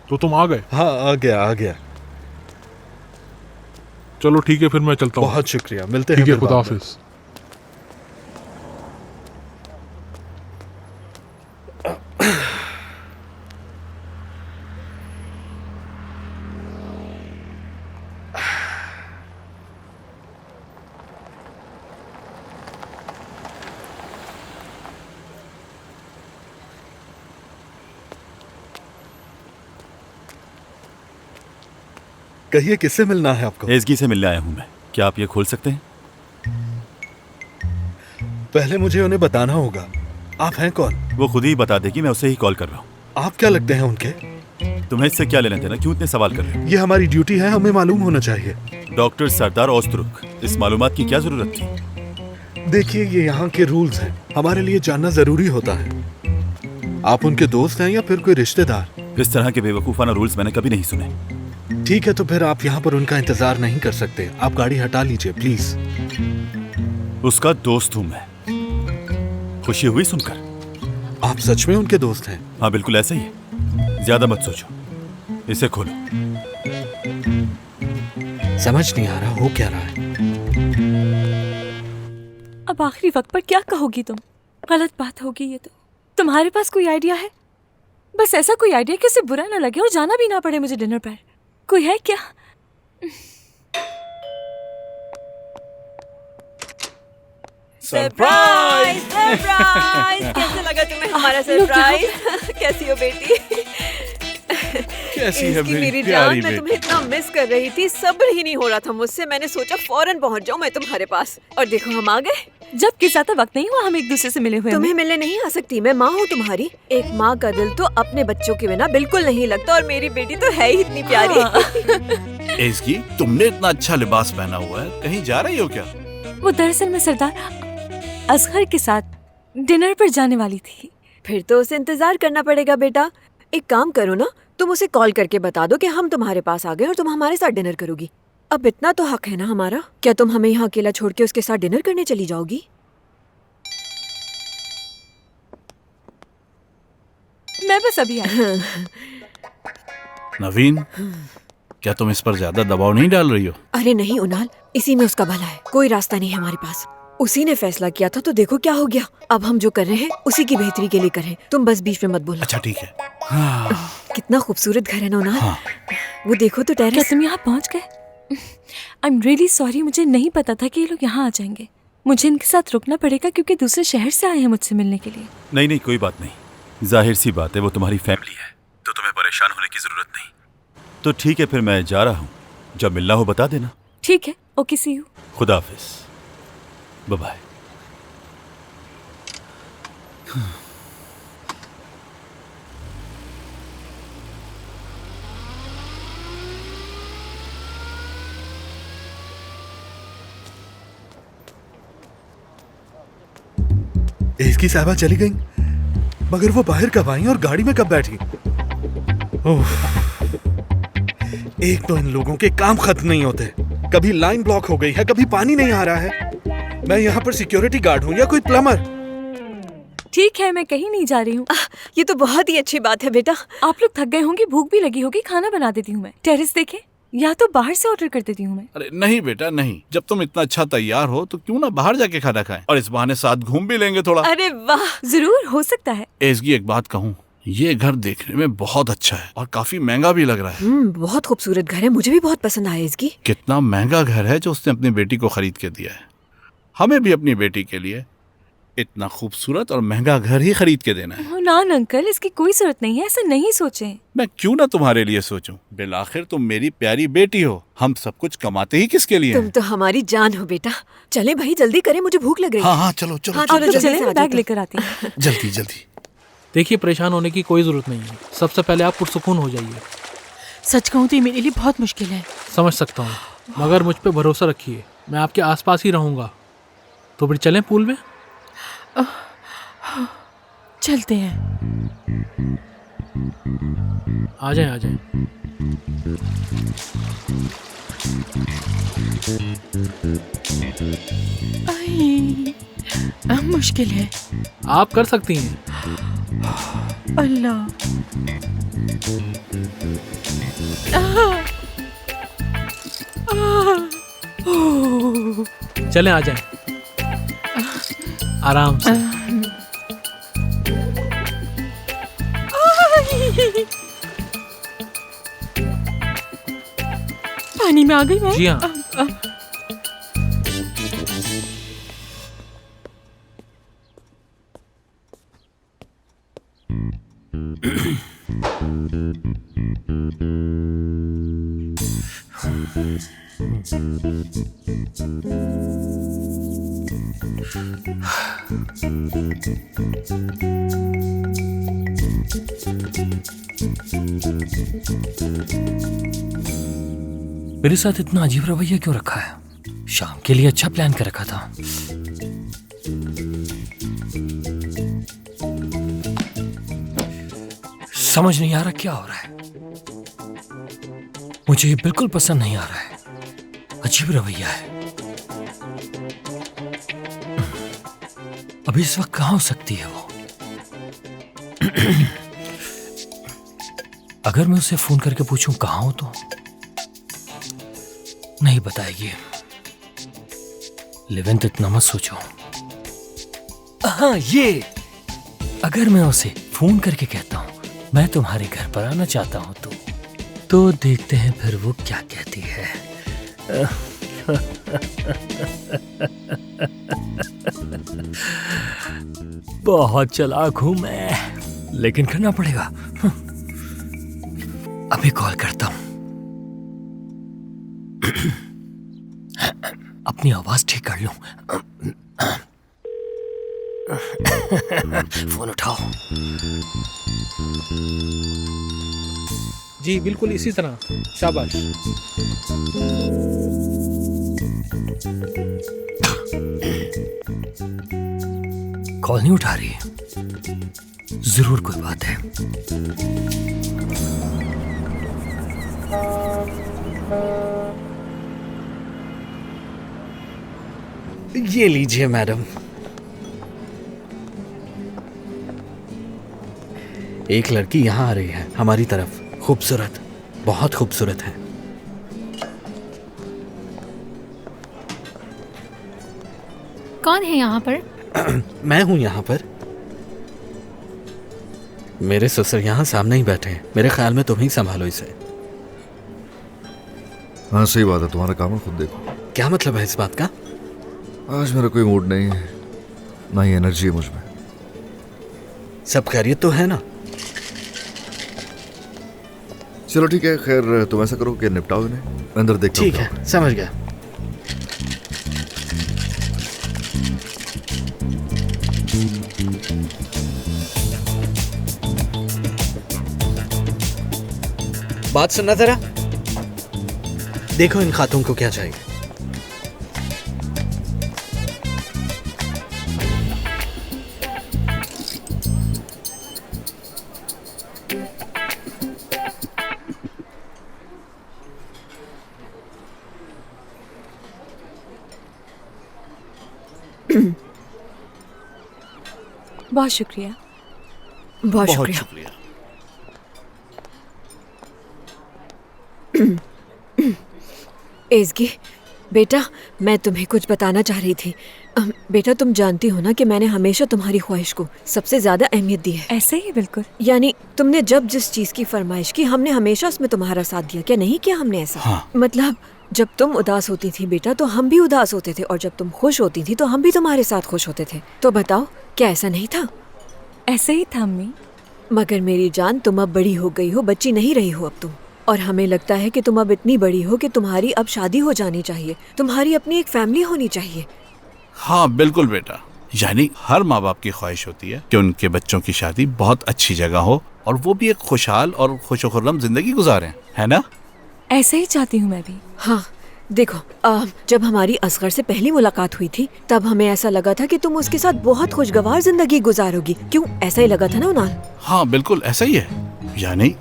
तो तुम आ गए? हाँ, आ गया। चलो ठीक है, फिर मैं चलता हूँ। बहुत शुक्रिया, मिलते हैं ठीक है, फिर खुदा बाद में। हाफिज। कहिए, किससे मिलना है आपको? एसगी से मिलने आया हूँ मैं। क्या आप ये खोल सकते हैं? पहले मुझे उन्हें बताना होगा। आप हैं कौन? वो खुद ही बता देगी, मैं उसे ही कॉल कर रहा हूँ। आप क्या लगते हैं उनके? तुम्हें इससे क्या लेना देना? क्यों इतने सवाल कर रहे हो? ये हमारी ड्यूटी है, हमें मालूम होना चाहिए। डॉक्टर सरदार ओस्तुरुक, इस मालूमात की क्या जरूरत थी? देखिए, ये यहाँ के रूल्स हैं, हमारे लिए जानना जरूरी होता है। आप उनके दोस्त हैं या फिर कोई रिश्तेदार? इस तरह के बेवकूफाना रूल्स मैंने कभी नहीं सुने। ठीक है, तो फिर आप यहाँ पर उनका इंतजार नहीं कर सकते। आप गाड़ी हटा लीजिए प्लीज। उसका दोस्त हूँ मैं। खुशी हुई सुनकर। आप सच में उनके दोस्त हैं? हाँ, बिल्कुल ऐसा ही है। ज्यादा मत सोचो, इसे खोलो। समझ नहीं आ रहा हो क्या रहा है। अब आखिरी वक्त पर क्या कहोगी तुम? गलत बात होगी ये तो। तुम्हारे पास कोई आइडिया है? बस ऐसा कोई आइडिया कि उसे बुरा ना लगे और जाना भी ना पड़े मुझे डिनर पर। कोई है क्या? Surprise surprise. कैसे लगा तुम्हें हमारा सरप्राइज? कैसी हो बेटी? कैसी है मेरी जान, मैं तुम्हें इतना मिस कर रही थी, सब्र ही नहीं हो रहा था मुझसे। मैंने सोचा फौरन पहुंच जाऊं मैं तुम्हारे पास, और देखो हम आ गए। जब कि ज्यादा वक्त नहीं हुआ हम एक दूसरे से मिले हुए। तुम्हें मिलने नहीं आ सकती, मैं माँ हूँ तुम्हारी। एक माँ का दिल तो अपने बच्चों के बिना बिल्कुल नहीं लगता, और मेरी बेटी तो है ही इतनी प्यारी। एसगी, तुमने इतना अच्छा लिबास पहना हुआ है, कहीं जा रही हो क्या? वो दरअसल मैं सरदार असगर के साथ डिनर पर जाने वाली थी। फिर तो उसे इंतजार करना पड़ेगा बेटा। एक काम करो ना, तुम उसे कॉल करके बता दो कि हम तुम्हारे पास आ गए और तुम हमारे साथ डिनर करोगी। अब इतना तो हक है ना हमारा। क्या तुम हमें यहाँ अकेला छोड़ के उसके साथ डिनर करने चली जाओगी? मैं बस अभी आई। नवीन, क्या तुम इस पर ज्यादा दबाव नहीं डाल रही हो? अरे नहीं उनाल, इसी में उसका भला है। कोई रास्ता नहीं है हमारे पास। उसी ने फैसला किया था तो देखो क्या हो गया। अब हम जो कर रहे हैं उसी की बेहतरी के लिए कर रहे हैं। तुम बस बीच में मत बोलो। अच्छा ठीक है। हाँ। कितना खूबसूरत घर है ना उनाल। हाँ। वो देखो तो क्या टेरेस। तुम यहाँ पहुँच गए? आई एम रियली सॉरी, मुझे नहीं पता था कि ये लोग यहाँ आ जाएंगे। मुझे इनके साथ रुकना पड़ेगा क्योंकि दूसरे शहर से आए हैं मुझसे मिलने के लिए। नहीं नहीं, कोई बात नहीं। जाहिर सी बात है, वो तुम्हारी फैमिली है, तो तुम्हें परेशान होने की जरूरत नहीं। तो ठीक है, फिर मैं जा रहा हूँ। जब मिलना हो बता देना। ठीक है, ओके, सी यू। खुदा हाफिज, बाय बाय। इसकी साहबा चली गई, मगर वो बाहर कब आई और गाड़ी में कब बैठी? ओह, एक तो इन लोगों के काम खत्म नहीं होते। कभी लाइन ब्लॉक हो गई है, कभी पानी नहीं आ रहा है। मैं यहाँ पर सिक्योरिटी गार्ड हूँ या कोई प्लम्बर? ठीक है, मैं कहीं नहीं जा रही हूँ। ये तो बहुत ही अच्छी बात है बेटा। आप लोग थक गए होंगे, भूख भी लगी होगी, खाना बना देती हूँ मैं। टेरेस देखे, या तो बाहर से ऑर्डर कर देती हूँ मैं। अरे नहीं बेटा नहीं, जब तुम इतना अच्छा तैयार हो तो क्यों ना बाहर जाके खाना खाएं, और इस बहाने साथ घूम भी लेंगे थोड़ा। अरे वाह, जरूर, हो सकता है। एसगी, एक बात कहूँ, ये घर देखने में बहुत अच्छा है और काफी महंगा भी लग रहा है। बहुत खूबसूरत घर है, मुझे भी बहुत पसंद आया इसकी। कितना महंगा घर है जो उसने अपनी बेटी को खरीद के दिया है। हमें भी अपनी बेटी के लिए इतना खूबसूरत और महंगा घर ही खरीद के देना है। ना अंकल, इसकी कोई जरूरत नहीं है, ऐसा नहीं सोचें। मैं क्यों ना तुम्हारे लिए सोचूं? बिलाखिर तुम मेरी प्यारी बेटी हो। हम सब कुछ कमाते ही किसके लिए तुम हैं? तो हमारी जान हो बेटा। चले भाई, जल्दी करें, मुझे भूख लग रही है। हाँ हाँ, चलो चलो, हाँ, चलो, आप लोग जल्दी चले, से आ मैं जाओ बैग तो। लेकर आती हूँ। जल्दी जल्दी। देखिए, परेशान होने की कोई ज़रूरत नहीं है। सबसे पहले आप पुरसुकून हो जाइए। सच कहूँ तो ये मेरे लिए बहुत मुश्किल है। समझ सकता हूँ, मगर मुझ पे भरोसा रखिए, मैं आपके आसपास ही रहूँगा। तो फिर चलें पूल में? चलते हैं। आ जाएं आ जाएं। मुश्किल है। आप कर सकती हैं। अल्लाह। चलें आ जाएं आराम से। पानी में आ गई मैं। जी हाँ। मेरे साथ इतना अजीब रवैया क्यों रखा है? शाम के लिए अच्छा प्लान कर रखा था। समझ नहीं आ रहा क्या हो रहा है। मुझे ये बिल्कुल पसंद नहीं आ रहा है। अजीब रवैया है। अभी इस वक्त कहाँ हो सकती है वो? अगर मैं उसे फोन करके पूछूं कहाँ हो तो नहीं बताएगी। लेवेंट इतना मत सोचो। हाँ ये, अगर मैं उसे फोन करके कहता हूँ मैं तुम्हारे घर पर आना चाहता हूँ तो देखते हैं फिर वो क्या कहती है। बहुत चालाक हूं मैं, लेकिन करना पड़ेगा। अभी कॉल करता हूं। अपनी आवाज ठीक कर लूं। फोन उठाओ। जी बिल्कुल इसी तरह। शाबाश। कॉल नहीं उठा रही। जरूर कोई बात है। ये लीजिए मैडम। एक लड़की यहाँ आ रही है हमारी तरफ। खूबसूरत, बहुत खूबसूरत है। कौन है यहाँ पर? मैं हूँ यहाँ पर। मेरे ससुर यहाँ सामने ही बैठे हैं। मेरे ख्याल में तुम ही संभालो इसे। हाँ सही बात है, तुम्हारा काम है, खुद देखो। क्या मतलब है इस बात का? आज मेरा कोई मूड नहीं है, ना ही एनर्जी है मुझ में। सब खैरियत तो है ना? चलो ठीक है, खैर तुम ऐसा करो कि निपटाओ इन्हें, मैं अंदर देखता हूँ। ठीक है, समझ गया। बात सुनना जरा। देखो इन खातों को क्या चाहिए। बहुत शुक्रिया। बहुत शुक्रिया। एज़गी बेटा, मैं तुम्हें कुछ बताना चाह रही थी। बेटा तुम जानती हो ना कि मैंने हमेशा तुम्हारी ख्वाहिश को सबसे ज्यादा अहमियत दी है। ऐसे ही बिल्कुल। यानी तुमने जब जिस चीज की फरमाइश की हमने हमेशा उसमें तुम्हारा साथ दिया। क्या नहीं किया हमने ऐसा? हाँ। मतलब जब तुम उदास होती थी बेटा तो हम भी उदास होते थे, और जब तुम खुश होती थी तो हम भी तुम्हारे साथ खुश होते थे। तो बताओ क्या ऐसा नहीं था? ऐसे ही था अम्मी। मगर मेरी जान, तुम अब बड़ी हो गई हो, बच्ची नहीं रही हो अब तुम। और हमें लगता है कि तुम अब इतनी बड़ी हो कि तुम्हारी अब शादी हो जानी चाहिए, तुम्हारी अपनी एक फैमिली होनी चाहिए। हाँ बिल्कुल बेटा, यानी हर माँ बाप की ख्वाहिश होती है कि उनके बच्चों की शादी बहुत अच्छी जगह हो और वो भी एक खुशहाल और खुशोखुर्रम जिंदगी गुजारें, है ना? ऐसे ही चाहती हूँ मैं भी। हाँ देखो, जब हमारी असगर से पहली मुलाकात हुई थी तब हमें ऐसा लगा था कि तुम उसके साथ बहुत खुशगवार जिंदगी गुजारोगी। क्यों, ऐसा ही लगा था ना उनाल? हाँ बिल्कुल ऐसा ही है। यानी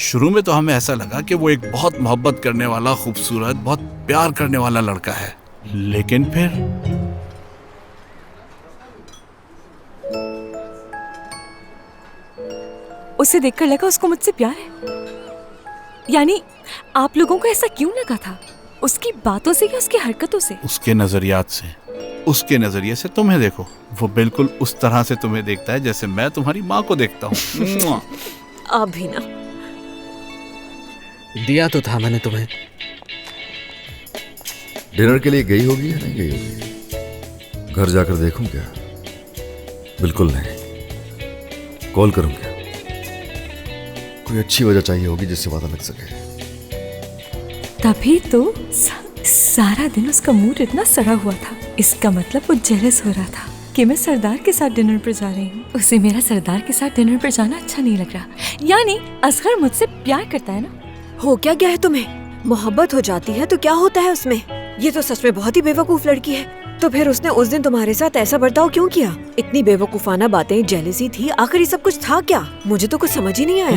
शुरू में तो हमें ऐसा लगा कि वो एक बहुत मोहब्बत करने वाला, खूबसूरत, बहुत प्यार करने वाला लड़का है, लेकिन फिर उसे देखकर लगा उसको मुझसे प्यार है। यानी आप लोगों को ऐसा क्यों लगा था? उसकी बातों से या उसकी हरकतों से? उसके नजरियात से, उसके नजरिए से तुम्हें देखो। वो बिल्कुल उस तरह से तुम्हें देखता है जैसे मैं तुम्हारी माँ को देखता हूँ। आप भी ना। दिया तो था मैंने तुम्हें। डिनर के लिए गई होगी या नहीं गई होगी? घर जाकर देखूं क्या? बिल्कुल नहीं। कॉल करूं क्या? कोई अच्छी वजह चाहिए होगी जिससे पता लग सके। तभी तो सारा दिन उसका मूड इतना सड़ा हुआ था। इसका मतलब वो जेलस हो रहा था कि मैं सरदार के साथ डिनर पर जा रही हूँ। उसे मेरा सरदार के साथ डिनर पर जाना अच्छा नहीं लग रहा। यानी असगर मुझसे प्यार करता है ना। हो क्या गया है तुम्हें? मोहब्बत हो जाती है तो क्या होता है उसमें? ये तो सच में बहुत ही बेवकूफ लड़की है। तो फिर उसने उस दिन तुम्हारे साथ ऐसा बर्ताव क्यों किया? इतनी बेवकूफाना बातें, जेलसी थी, आखिर ये सब कुछ था क्या? मुझे तो कुछ समझ ही नहीं आया।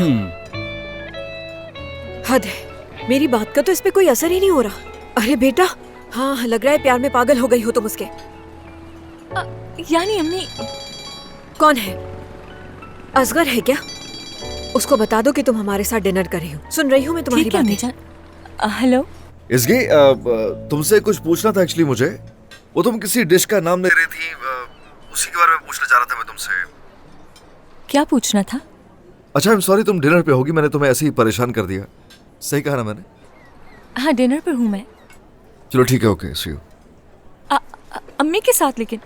हद है, मेरी बात का तो इस पे कोई असर ही नहीं हो रहा। अरे बेटा, हाँ लग रहा है प्यार में पागल हो गई हो तुम उसके। यानी अम्मी। कौन है? असगर है क्या? उसको बता दो कि तुम हमारे साथ डिनर कर रही हो। सुन रही हूँ मैं तुम्हारी बातें। हेलो इसकी तुमसे कुछ पूछना था एक्चुअली मुझे। वो तुम किसी डिश का नाम ले रही थी, उसी के बारे में पूछना चाह रहा था मैं तुमसे। क्या पूछना था? अच्छा आई एम सॉरी, तुम डिनर पे होगी, मैंने तुम्हें ऐसे ही परेशान कर दिया। सही कहा ना मैंने? हाँ डिनर पर हूँ मैं। चलो ठीक है, ओके सी यू। अम्मी के साथ लेकिन।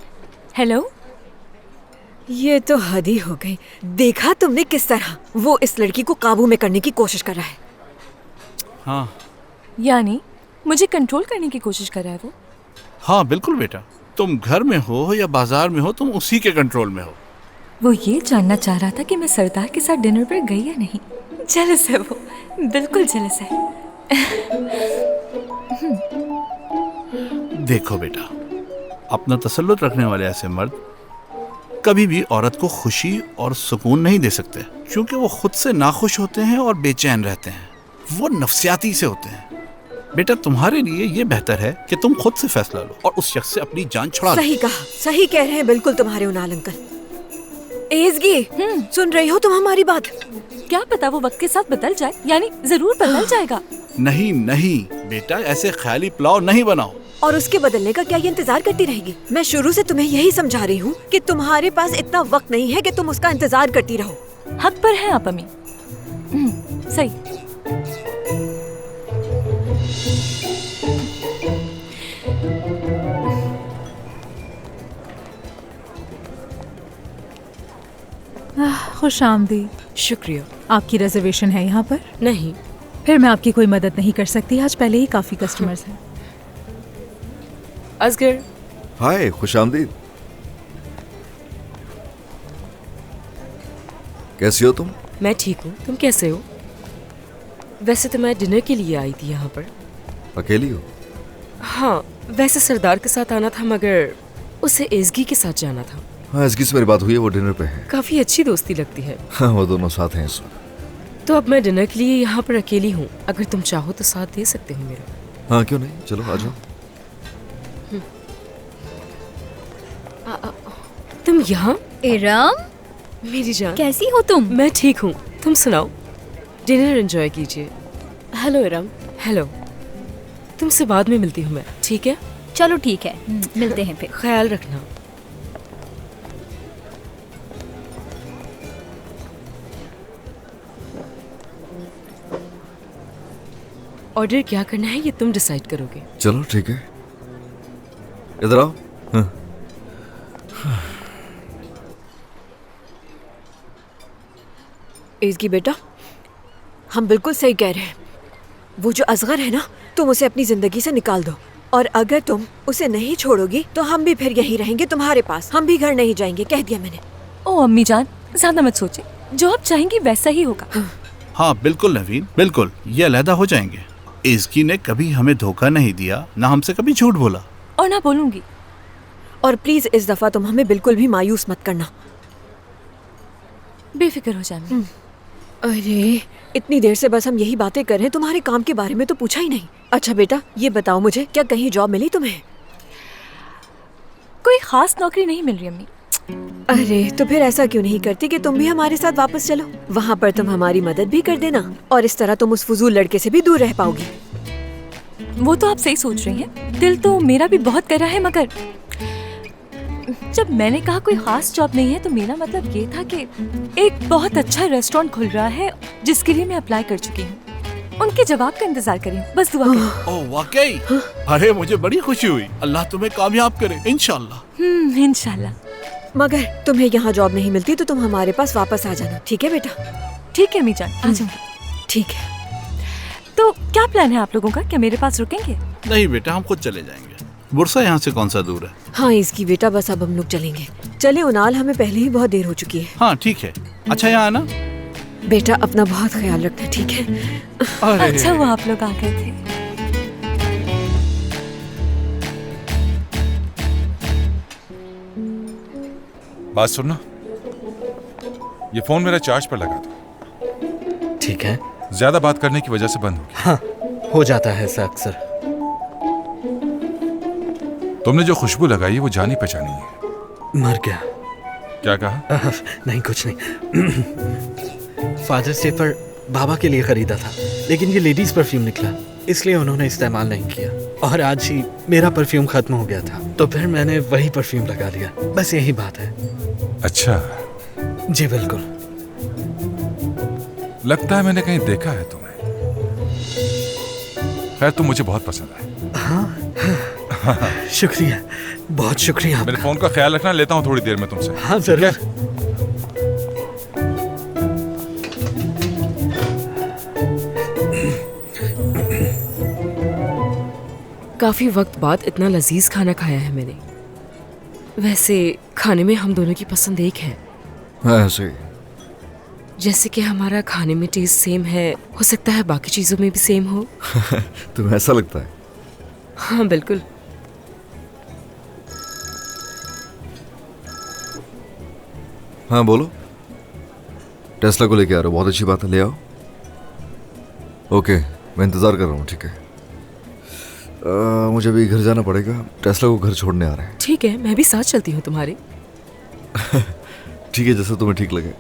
हेलो। ये तो हद ही हो गई। देखा तुमने किस तरह वो इस लड़की को काबू में करने की कोशिश कर रहा है। हाँ यानी मुझे कंट्रोल करने की कोशिश कर रहा है वो। हाँ बिल्कुल बेटा, तुम घर में हो या बाजार में हो, तुम उसी के कंट्रोल में हो। वो ये जानना चाह रहा था कि मैं सरदार के साथ डिनर पर गई या नहीं। जेलस है वो, बिल्कुल जेलस है। देखो बेटा, अपना तसल्लुत रखने वाले ऐसे मर्द कभी भी औरत को खुशी और सुकून नहीं दे सकते, क्योंकि वो खुद से नाखुश होते हैं और बेचैन रहते हैं। वो नफ्सियाती से होते हैं। बेटा तुम्हारे लिए ये बेहतर है कि तुम खुद से फैसला लो और उस शख्स से अपनी जान छुड़ा लो। सही कहा, सही कह रहे हैं बिल्कुल तुम्हारे उनाल अंकल। एज़गी, सुन रही हो तुम हमारी बात? क्या पता वो वक्त के साथ बदल जाए, यानी जरूर बदल जाएगा। नहीं नहीं बेटा, ऐसे ख्याली पुलाव नहीं बनाओ। और उसके बदलने का क्या ये इंतजार करती रहेगी? मैं शुरू से तुम्हें यही समझा रही हूँ कि तुम्हारे पास इतना वक्त नहीं है कि तुम उसका इंतजार करती रहो। हक पर है आप अम्मी। सही। खुश आमदीद। शुक्रिया। आपकी रिजर्वेशन है यहाँ पर? नहीं। फिर मैं आपकी कोई मदद नहीं कर सकती, आज पहले ही काफी कस्टमर्स हैं। असगर। हाय, खुश आमदीद। कैसी हो तुम? मैं ठीक हूँ, तुम कैसे हो? वैसे तो मैं डिनर के लिए आई थी यहाँ पर। अकेली हो? हाँ, वैसे सरदार के साथ आना था मगर उसे एज़गी के साथ जाना था। हाँ, इसकी से मेरी बात हुई है, वो डिनर पे है। काफी अच्छी दोस्ती लगती है। हाँ, वो दोनों साथ हैं इस वक्त। तो अब मैं डिनर के लिए यहाँ पर अकेली हूँ, अगर तुम चाहो तो साथ दे सकते हो मेरा। हाँ क्यों नहीं, चलो आ जाओ। तुम यहाँ? इरम, मेरी जान, कैसी हो तुम? मैं ठीक हूँ, तुम सुनाओ। डिनर एंजॉय कीजिए। हेलो इरम। हेलो, तुमसे बाद में मिलती हूँ मैं, ठीक है? चलो ठीक है, मिलते हैं फिर। ख्याल रखना। ऑर्डर क्या करना है ये तुम डिसाइड करोगे। चलो ठीक है, इधर आओ। हाँ। एज़गी बेटा, हम बिल्कुल सही कह रहे हैं। वो जो असगर है ना, तुम उसे अपनी जिंदगी से निकाल दो। और अगर तुम उसे नहीं छोड़ोगी तो हम भी फिर यहीं रहेंगे तुम्हारे पास। हम भी घर नहीं जाएंगे, कह दिया मैंने। ओ अम्मी जान, ज्यादा मत सोचे, जो आप चाहेंगी वैसा ही होगा। हाँ बिल्कुल नवीन, बिल्कुल, ये अलहदा हो जाएंगे। एज़गी ने कभी हमें धोखा नहीं दिया, ना हमसे कभी झूठ बोला। और ना बोलूंगी। और प्लीज इस दफा तुम हमें बिल्कुल भी मायूस मत करना। बेफिक्र हो जाना। अरे इतनी देर से बस हम यही बातें कर रहे हैं, तुम्हारे काम के बारे में तो पूछा ही नहीं। अच्छा बेटा ये बताओ मुझे, क्या कहीं जॉब मिली तुम्हें? कोई खास नौकरी नहीं मिल रही अम्मी। अरे तो फिर ऐसा क्यों नहीं करती कि तुम भी हमारे साथ वापस चलो। वहाँ पर तुम हमारी मदद भी कर देना और इस तरह तुम उस फजूल लड़के से भी दूर रह पाओगी। वो तो आप सही सोच रही हैं। दिल तो मेरा भी बहुत कर रहा है, मगर जब मैंने कहा कोई खास जॉब नहीं है तो मेरा मतलब ये था कि एक बहुत अच्छा रेस्टोरेंट खुल रहा है जिसके लिए मैं अप्लाई कर चुकी हूँ। उनके जवाब का इंतजार करें, बस दुआ करें। ओह वाकई, अरे मुझे बड़ी खुशी हुई। अल्लाह तुम्हें कामयाब करे इंशाल्लाह। इंशाल्लाह। मगर तुम्हें यहाँ जॉब नहीं मिलती तो तुम हमारे पास वापस आ जाना, ठीक है बेटा? ठीक है अम्मी जान, आ जाऊंगी। ठीक है। तो क्या प्लान है आप लोगों का? क्या मेरे पास रुकेंगे? नहीं बेटा, हम खुद चले जाएंगे। बुरसा यहाँ से कौन सा दूर है? हाँ इसकी बेटा, बस अब हम लोग चलेंगे। चले उनाल, हमें पहले ही बहुत देर हो चुकी है। हाँ ठीक है। अच्छा यहाँ आना बेटा, अपना बहुत ख्याल रखना, ठीक है? अच्छा वो आप लोग आ गए थे। बात सुनना, ये फोन मेरा चार्ज पर लगा दो। ठीक है। ज्यादा बात करने की वजह से बंद हो गया। हाँ हो जाता है ऐसा अक्सर। तुमने जो खुशबू लगाई है वो जानी पहचानी है। मर गया। क्या कहा? नहीं कुछ नहीं। फादर्स डे पर बाबा के लिए खरीदा था, लेकिन ये लेडीज परफ्यूम निकला, इसलिए उन्होंने इस्तेमाल नहीं किया। और आज ही मेरा परफ्यूम खत्म हो गया था, तो फिर मैंने वही परफ्यूम लगा लिया। बस यही बात है। अच्छा। जी बिल्कुल। लगता है मैंने कहीं देखा है तुम्हें। खैर तुम मुझे बहुत पसंद है। हाँ शुक्रिया, बहुत शुक्रिया। मेरे फोन का ख्याल रखना, लेता हूँ थोड़ी देर में तुमसे। हाँ जरूर। काफी वक्त बाद इतना लजीज खाना खाया है मैंने। वैसे खाने में हम दोनों की पसंद एक है। हाँ ऐसे जैसे कि हमारा खाने में टेस्ट सेम है, हो सकता है बाकी चीजों में भी सेम हो। तुम्हें ऐसा लगता है? हाँ बिल्कुल। हाँ बोलो। टेस्ला को लेके आ रहे हो, बहुत अच्छी बात है, ले आओ। ओके मैं इंतज़ार कर रहा हूँ। ठीक है। मुझे अभी घर जाना पड़ेगा, टेस्ला को घर छोड़ने आ रहे हैं। ठीक है, मैं भी साथ चलती हूँ तुम्हारे। ठीक है, जैसा तुम्हें ठीक लगे।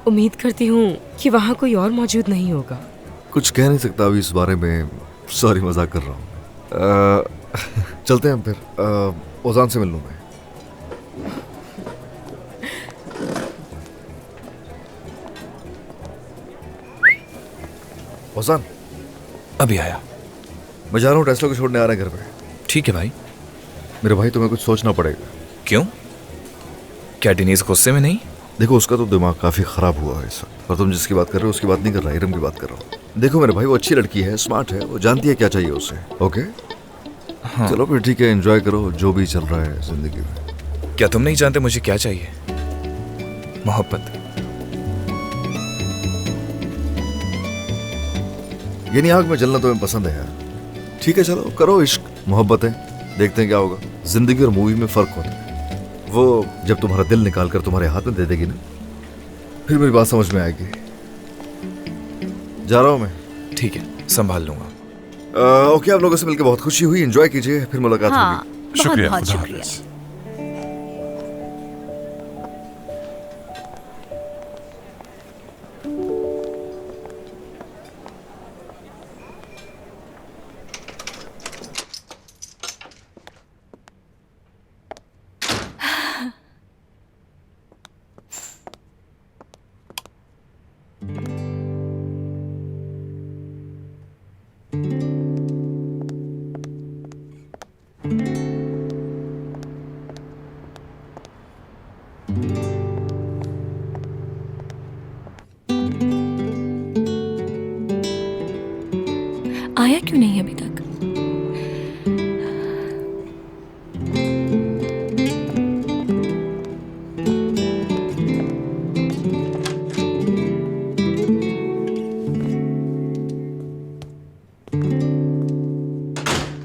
उम्मीद करती हूँ कि वहाँ कोई और मौजूद नहीं होगा। कुछ कह नहीं सकता अभी इस बारे में, सॉरी मजाक कर रहा हूँ। चलते हैं हम फिर। ओजान से मिल लूँ मैं। ओजान अभी आया। मैं जा रहा हूँ, टेस्ला को छोड़ने आ रहे हैं घर पे। ठीक है भाई। मेरे भाई तुम्हें कुछ सोचना पड़ेगा। क्यों? क्या डिनीज गुस्से में नहीं? देखो उसका तो दिमाग काफी खराब हुआ है इस वक्त, और तुम जिसकी बात कर रहे हो उसकी बात नहीं कर रहा, इरम की बात कर रहा हूँ। देखो मेरे भाई, वो अच्छी लड़की है, स्मार्ट है, वो जानती है क्या चाहिए उसे। ओके हाँ। चलो फिर ठीक है, एंजॉय करो जो भी चल रहा है जिंदगी में। क्या तुम नहीं जानते मुझे क्या चाहिए? मोहब्बत। ये नहीं आग में जलना तुम्हें पसंद है यार। ठीक है चलो करो इश्क मोहब्बत है, देखते हैं क्या होगा। जिंदगी और मूवी में फर्क होता है। वो जब तुम्हारा दिल निकाल कर तुम्हारे हाथ में दे देगी ना, फिर मेरी बात समझ में आएगी। जा रहा हूं मैं। ठीक है, संभाल लूंगा। ओके, आप लोगों से मिलकर बहुत खुशी हुई, एंजॉय कीजिए, फिर मुलाकात होगी। शुक्रिया। बहुत शुक्रिया। आया क्यों नहीं अभी तक?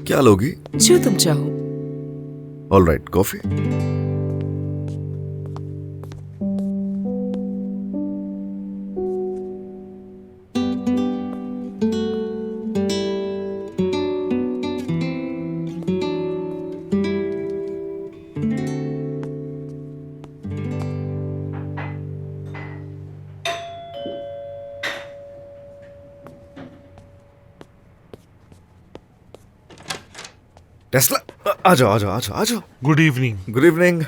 क्या लोगी? जो तुम चाहो। All right, coffee. टेस्ला, आ जाओ आ जाओ आ जाओ आ जाओ। Good evening. Good evening.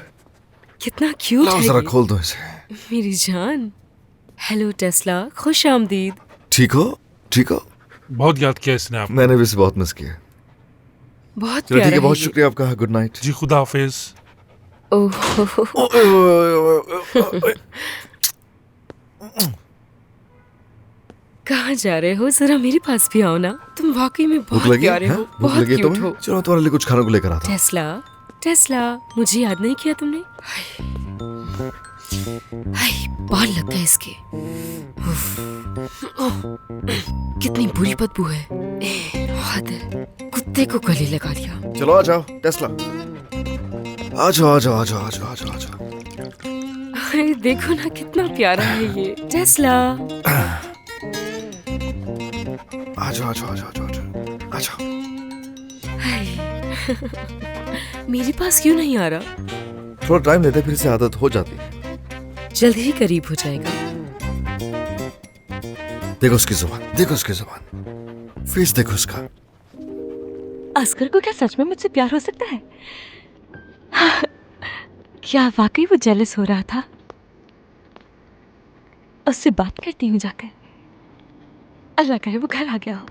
कितना क्यूट लाओ है जरा ये। खोल दो इसे। मेरी जान। हेलो टेस्ला, खुश आमदीद। ठीक हो? ठीक हो? बहुत याद किया इसने आप। मैंने भी इसे बहुत मिस किया। बहुत चलो ठीक प्यारा है, बहुत ये। शुक्रिया आपका। गुड नाइट जी, खुदा हाफिज। ओह कहाँ जा रहे हो? जरा मेरे पास भी आओ ना। तुम वाकई में भूख बहुत लगी प्यारे हैं? हो, भूख बहुत लगी है क्यूट तुम्हें? हो। चलो तुम्हारे लिए कुछ खाने को लेकर आता हूँ। टेस्ला, टेस्ला, मुझे याद नहीं किया तुमने? हाय, बाल लग गए इसके। उफ, ओह, कितनी बुरी बदबू है। हद है, कुत्ते को गले लगा लिया। चलो आ जाओ टेस्ला। आ जाओ आ जाओ आ जाओ आ जाओ आ जाओ आ जाओ। अरे देखो ना कितना प्यारा है ये टेस्ला। आ जाओ आ जाओ आ जाओ आ जाओ आ जाओ। हाय, मेरे पास क्यों नहीं आ रहा? थोड़ा टाइम लेते फिर से आदत हो जाती है। जल्द ही करीब हो जाएगा। देखो उसकी जुबान, देखो उसकी जुबान, फेस देखो उसका। असगर को क्या सच में मुझसे प्यार हो सकता है? क्या वाकई वो जेलस हो रहा था? उससे बात करती हूँ जाकर। अल्लाह करे वो घर आ गया हो।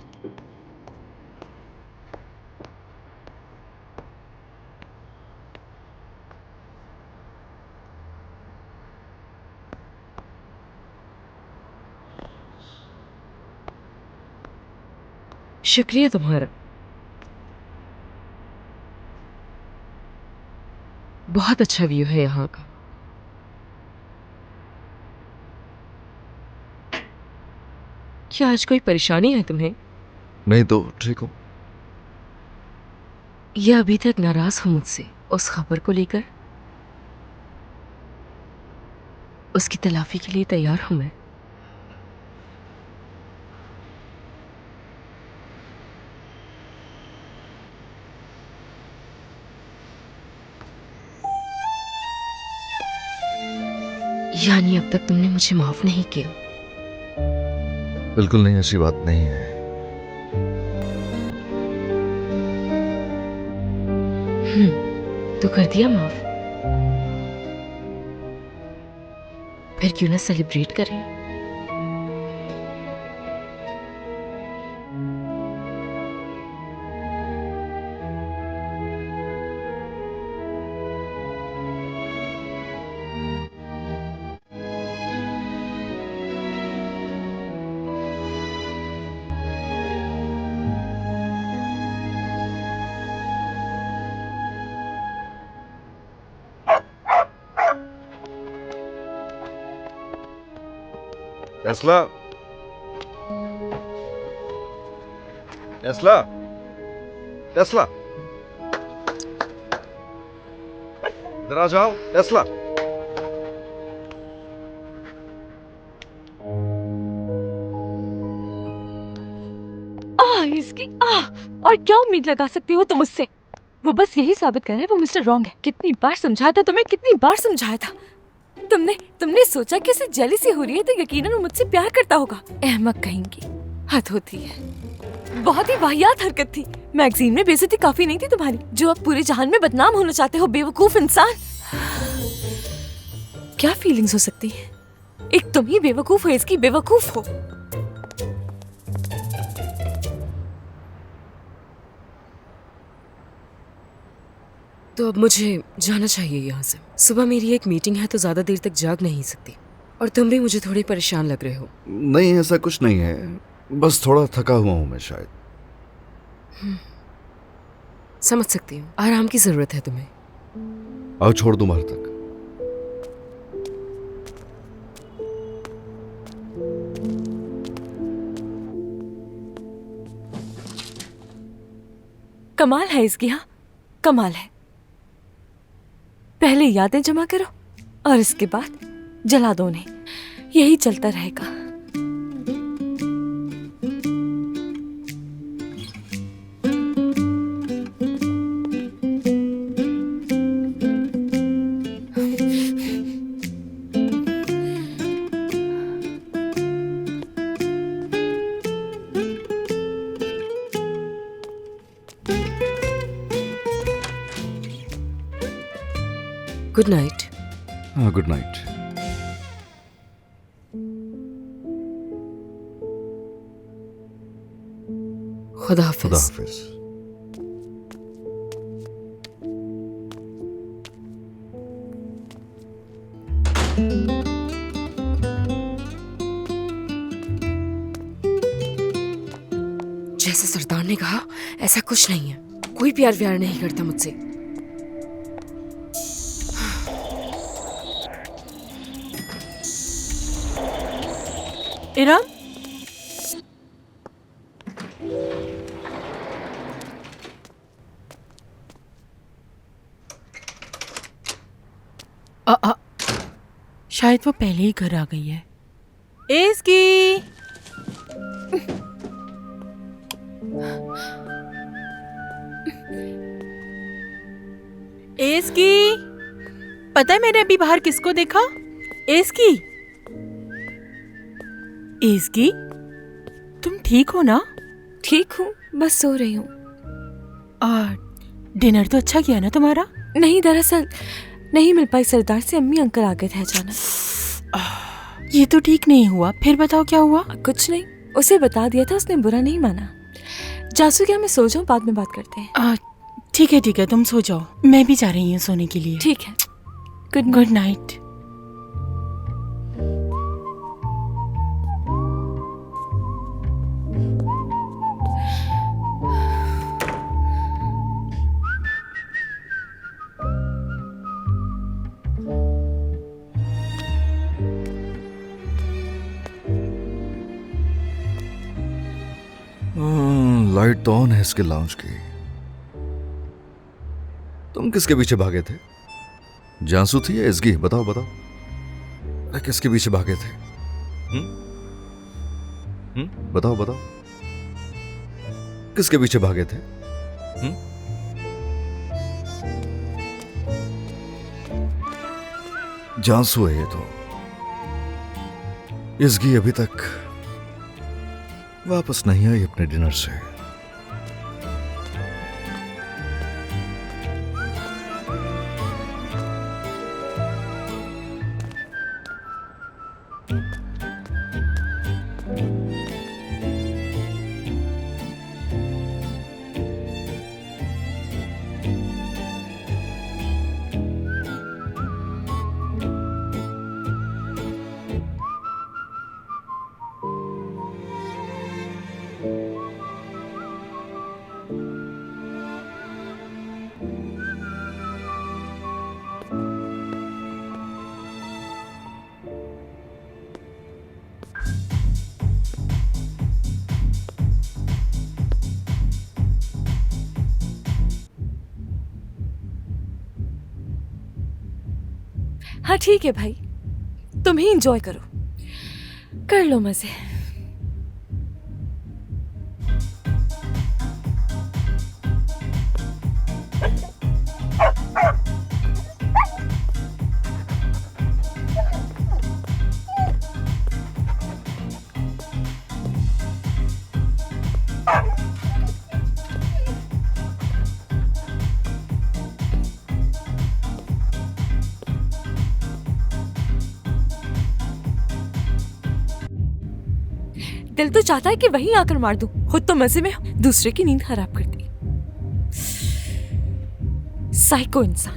शुक्रिया तुम्हारा। बहुत अच्छा व्यू है यहाँ का। क्या आज कोई परेशानी है तुम्हें? नहीं तो ठीक हो। या अभी तक नाराज हो मुझसे उस खबर को लेकर? उसकी तलाफी के लिए तैयार हूं मैं। यानी अब तक तुमने मुझे माफ नहीं किया? बिल्कुल नहीं, ऐसी बात नहीं है। तो कर दिया माफ। फिर क्यों ना सेलिब्रेट करें? टेस्ला, टेस्ला, टेस्ला, इधर आ जाओ टेस्ला। इसकी और क्या उम्मीद लगा सकती हो तुम मुझसे? वो बस यही साबित कर रहा है वो मिस्टर रॉन्ग है। कितनी बार समझाया था तुम्हें, कितनी बार समझाया था। तुमने सोचा कि उसे जेलसी हो रही है तो यकीनन वो मुझसे प्यार करता होगा। अहमक कहेंगी, हद होती है। बहुत ही वाहियात हरकत थी। मैगजीन में बेइज्जती काफी नहीं थी तुम्हारी, जो अब पूरे जहान में बदनाम होना चाहते हो, बेवकूफ इंसान। क्या फीलिंग्स हो सकती है? एक तुम ही बेवकूफ हो, इसकी बेवकूफ हो। तो अब मुझे जाना चाहिए यहाँ से। सुबह मेरी एक मीटिंग है तो ज्यादा देर तक जाग नहीं सकती। और तुम भी मुझे थोड़ी परेशान लग रहे हो। नहीं ऐसा कुछ नहीं है, बस थोड़ा थका हुआ हूं मैं शायद। समझ सकती हूँ, आराम की जरूरत है तुम्हें। आओ छोड़ दूं बाहर तक। कमाल है इसकी, हाँ कमाल है। पहले यादें जमा करो और इसके बाद जला दो उन्हें। यही चलता रहेगा। Good night. हाँ, गुड नाइट। खुदा हाफिज। खुदा हाफिज। जैसे सरदार ने कहा, ऐसा कुछ नहीं है। कोई प्यार व्यार नहीं करता मुझसे। इरम, शायद वो पहले ही घर आ गई है। इसकी पता है मैंने अभी बाहर किसको देखा? इसकी तुम ठीक हो ना? ठीक हूँ, बस सो रही हूँ। डिनर तो अच्छा किया ना तुम्हारा? नहीं, दरअसल नहीं मिल पाई सरदार से। अम्मी अंकल आ गए थे अचानक। ये तो ठीक नहीं हुआ। फिर बताओ क्या हुआ? कुछ नहीं, उसे बता दिया था, उसने बुरा नहीं माना। जासू, क्या मैं सो जाऊँ? बाद में बात करते हैं। ठीक है, तुम सो जाओ। मैं भी जा रही हूँ सोने के लिए। ठीक है, गुड नाइट। लाइट तो ऑन है इसके लाउंज की। तुम किसके पीछे भागे थे? जांसू थी या इसगी? बताओ बताओ। अरे किसके पीछे भागे थे? बताओ बताओ, किसके पीछे भागे थे? जांसू है ये तो। इसगी अभी तक वापस नहीं आई अपने डिनर से। हाँ ठीक है भाई, तुम ही एंजॉय करो, कर लो मजे। दिल तो चाहता है कि वहीं आकर मार दूं, खुद तो मजे में दूसरे की नींद खराब कर दी। साइको इंसान।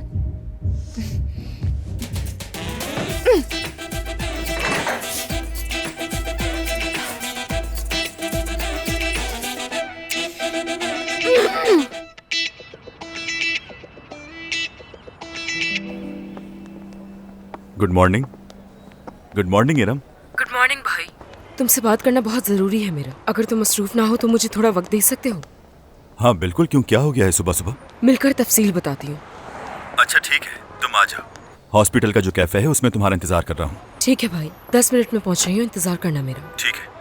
Good morning. Good morning Iram. Good morning भाई। तुमसे बात करना बहुत जरूरी है मेरा। अगर तुम मसरूफ ना हो तो मुझे थोड़ा वक्त दे सकते हो? हाँ बिल्कुल, क्यों, क्या हो गया है सुबह सुबह? मिलकर तफसील बताती हूँ। अच्छा ठीक है, तुम आ जाओ। हॉस्पिटल का जो कैफे है उसमें तुम्हारा इंतजार कर रहा हूँ। ठीक है भाई, 10 मिनट में पहुंच रही हूँ, इंतजार करना मेरा। ठीक है।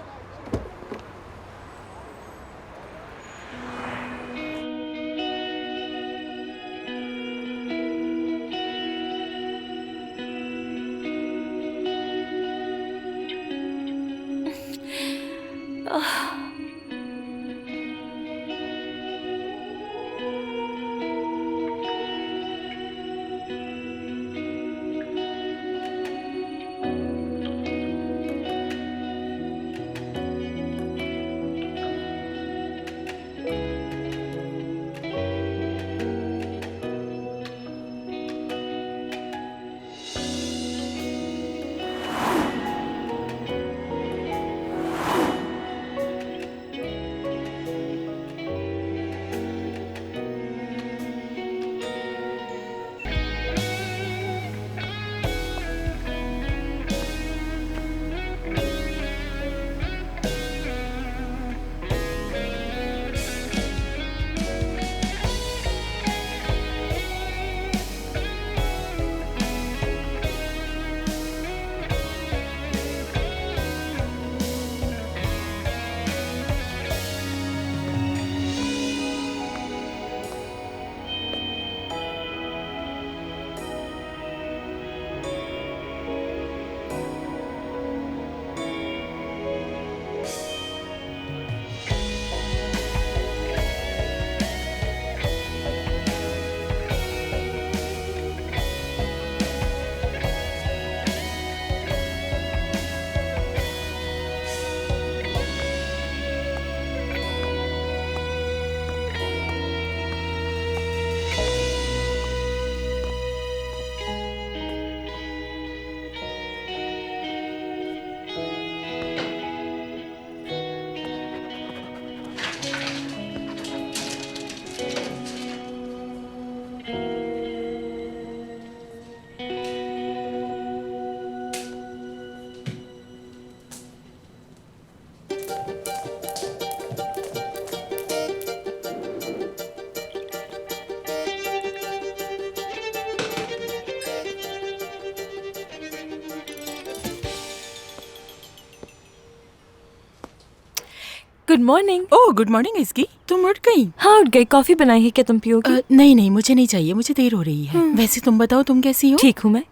Good morning. Oh good morning इसकी, तुम उठ गई? हाँ उठ गई। कॉफी बनाई है क्या तुम पियोगी? नहीं नहीं मुझे नहीं चाहिए, मुझे देर हो रही है। वैसे तुम बताओ तुम कैसी हो? ठीक हूँ मैं।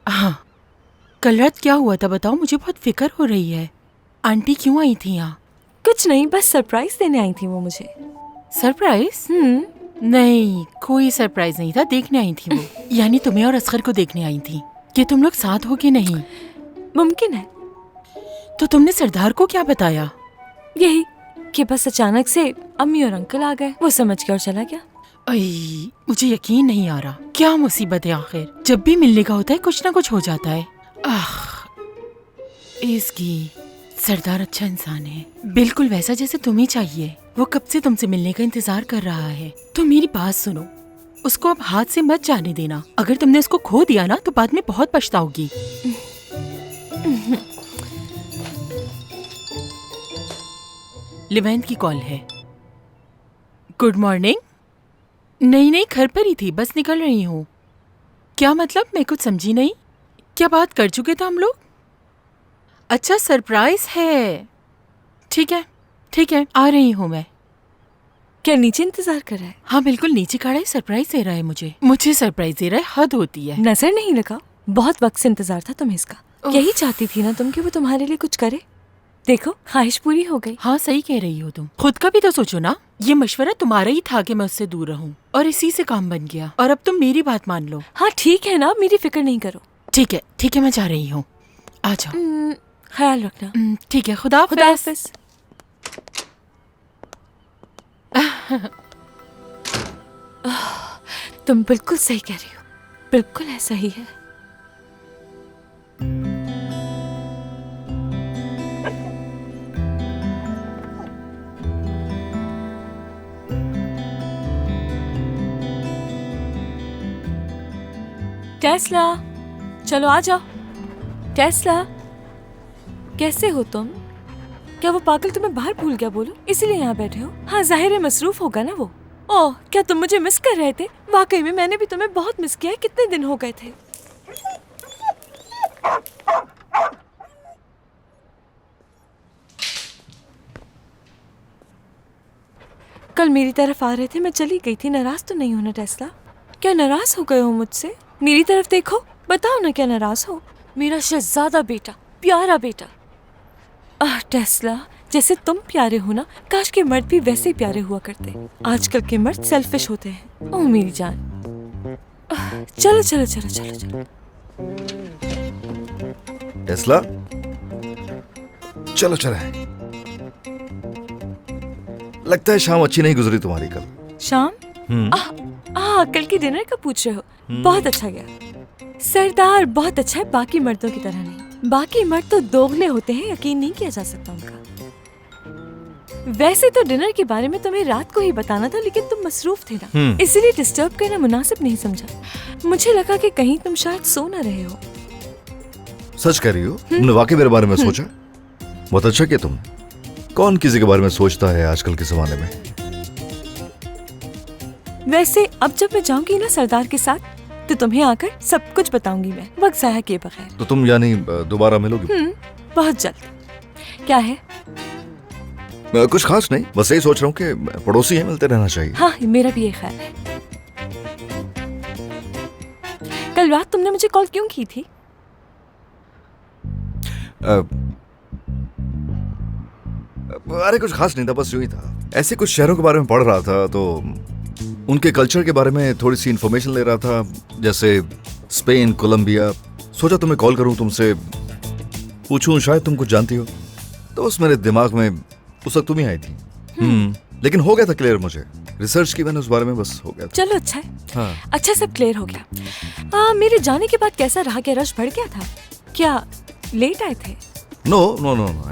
हाँ कल रात क्या हुआ था बताओ, मुझे बहुत फिक्र हो रही है। आंटी क्यों आई थी यहाँ? कुछ नहीं, बस सरप्राइज देने आई थी वो मुझे। सरप्राइज? नहीं कोई सरप्राइज नहीं था, देखने आई थी वो। यानी तुम्हें और असगर को देखने आई थी। कि तुम लोग साथ हो कि नहीं? मुमकिन है। तो तुमने सरदार को क्या बताया? यही कि बस अचानक से अम्मी और अंकल आ गए, वो समझ के और चला गया। अई, मुझे यकीन नहीं आ रहा, क्या मुसीबत है आखिर। जब भी मिलने का होता है कुछ ना कुछ हो जाता है। इसकी सरदार अच्छा इंसान है, बिल्कुल वैसा जैसे तुम्हें चाहिए। वो कब से तुमसे मिलने का इंतजार कर रहा है। तो मेरी बात सुनो, उसको अब हाथ से मत जाने देना। अगर तुमने उसको खो दिया ना तो बाद में बहुत पछताओगी। लिवेंथ की कॉल है। Good morning. नहीं नहीं घर पर ही थी, बस निकल रही हूँ। क्या मतलब, मैं कुछ समझी नहीं। क्या बात कर चुके थे हम लोग? अच्छा सरप्राइज है। ठीक है आ रही हूँ मैं। क्या नीचे इंतजार कर रहा है? हाँ बिल्कुल नीचे खड़ा है, सरप्राइज दे रहा है मुझे सरप्राइज दे रहा है। हद होती है। नजर नहीं लगा, बहुत वक्त से इंतजार था तुम्हें इसका। यही चाहती थी ना तुम कि वो तुम्हारे लिए कुछ करे। देखो ख्वाहिश पूरी हो गई। हाँ सही कह रही हो तुम। खुद का भी तो सोचो ना, ये मशवरा तुम्हारा ही था कि मैं उससे दूर रहूं, और इसी से काम बन गया। और अब तुम मेरी बात मान लो। हाँ ठीक है ना, मेरी फिक्र नहीं करो। ठीक है मैं जा रही हूँ, आ जाओ। ख्याल रखना। ठीक है, खुदा हाफिज। तुम बिल्कुल सही कह रही हो, बिल्कुल ऐसा ही है। टेस्ला, चलो आ जाओ। टेस्ला, कैसे हो तुम? क्या वो पागल तुम्हें बाहर भूल गया बोलो, इसीलिए यहाँ बैठे हो? हाँ जाहिर है मसरूफ होगा ना वो। ओह क्या तुम मुझे मिस कर रहे थे? वाकई में मैंने भी तुम्हें बहुत मिस किया है। कितने दिन हो गए थे। कल मेरी तरफ आ रहे थे, मैं चली गई थी। नाराज तो नहीं होना टेस्ला? क्या नाराज हो गए हो मुझसे? मेरी तरफ देखो, बताओ ना क्या नाराज हो? मेरा शहजादा बेटा, प्यारा बेटा। टेस्ला, जैसे तुम प्यारे हो ना, काश के मर्द भी वैसे ही प्यारे हुआ करते। आजकल के मर्द सेल्फिश होते हैं। ओह मेरी जान। चलो चलो चलो चलो चलो। टेस्ला, चलो चले। लगता है शाम अच्छी नहीं गुजरी तुम्हारी कल। शाम? कल की डिनर का पूछ रहे हो? बहुत अच्छा गया सरदार, बहुत अच्छा है। बाकी मर्दों की तरह नहीं। बाकी मर्द तो दोगले होते हैं, यकीन नहीं किया जा सकता उनका। वैसे तो डिनर के बारे में तुम्हें रात को ही बताना था, लेकिन तुम मसरूफ थे ना, इसीलिए डिस्टर्ब करना मुनासिब नहीं समझा। मुझे लगा कि कहीं तुम शायद सो ना रहे हो। सच कह रही हो? तुमने वाकई मेरे बारे में सोचा? बहुत अच्छा किया तुमने। कौन किसी के बारे में सोचता है आजकल के जमाने में। वैसे अब जब मैं जाऊंगी ना सरदार के साथ, तो तुम्हें आकर सब कुछ बताऊंगी मैं, वक्त जाया किए बगैर। तो तुम यानी दोबारा मिलोगी? बहुत जल्द। क्या है? कुछ खास नहीं, बस यही सोच रहा हूँ कि पड़ोसी हैं, मिलते रहना चाहिए। हाँ मेरा भी ये ख्याल है। कल रात तुमने मुझे कॉल क्यों की थी? अरे कुछ खास नहीं था, बस यूं ही था। ऐसे कुछ शहरों के बारे में पढ़ रहा था, तो उनके कल्चर के बारे में थोड़ी सी इन्फॉर्मेशन ले रहा था, जैसे स्पेन, कोलंबिया। सोचा तुम्हें कॉल करूं, तुमसे पूछूं, शायद तुम कुछ जानती हो। तो बस मेरे दिमाग में उस वक्त तुम ही आई थी। लेकिन हो गया था क्लियर, मुझे रिसर्च की मैंने उस बारे में, बस हो गया था। चलो अच्छा है। हाँ। अच्छा सब क्लियर हो गया। मेरे जाने के बाद कैसा रहा? क्या रश बढ़ गया था? क्या लेट आए थे? नो,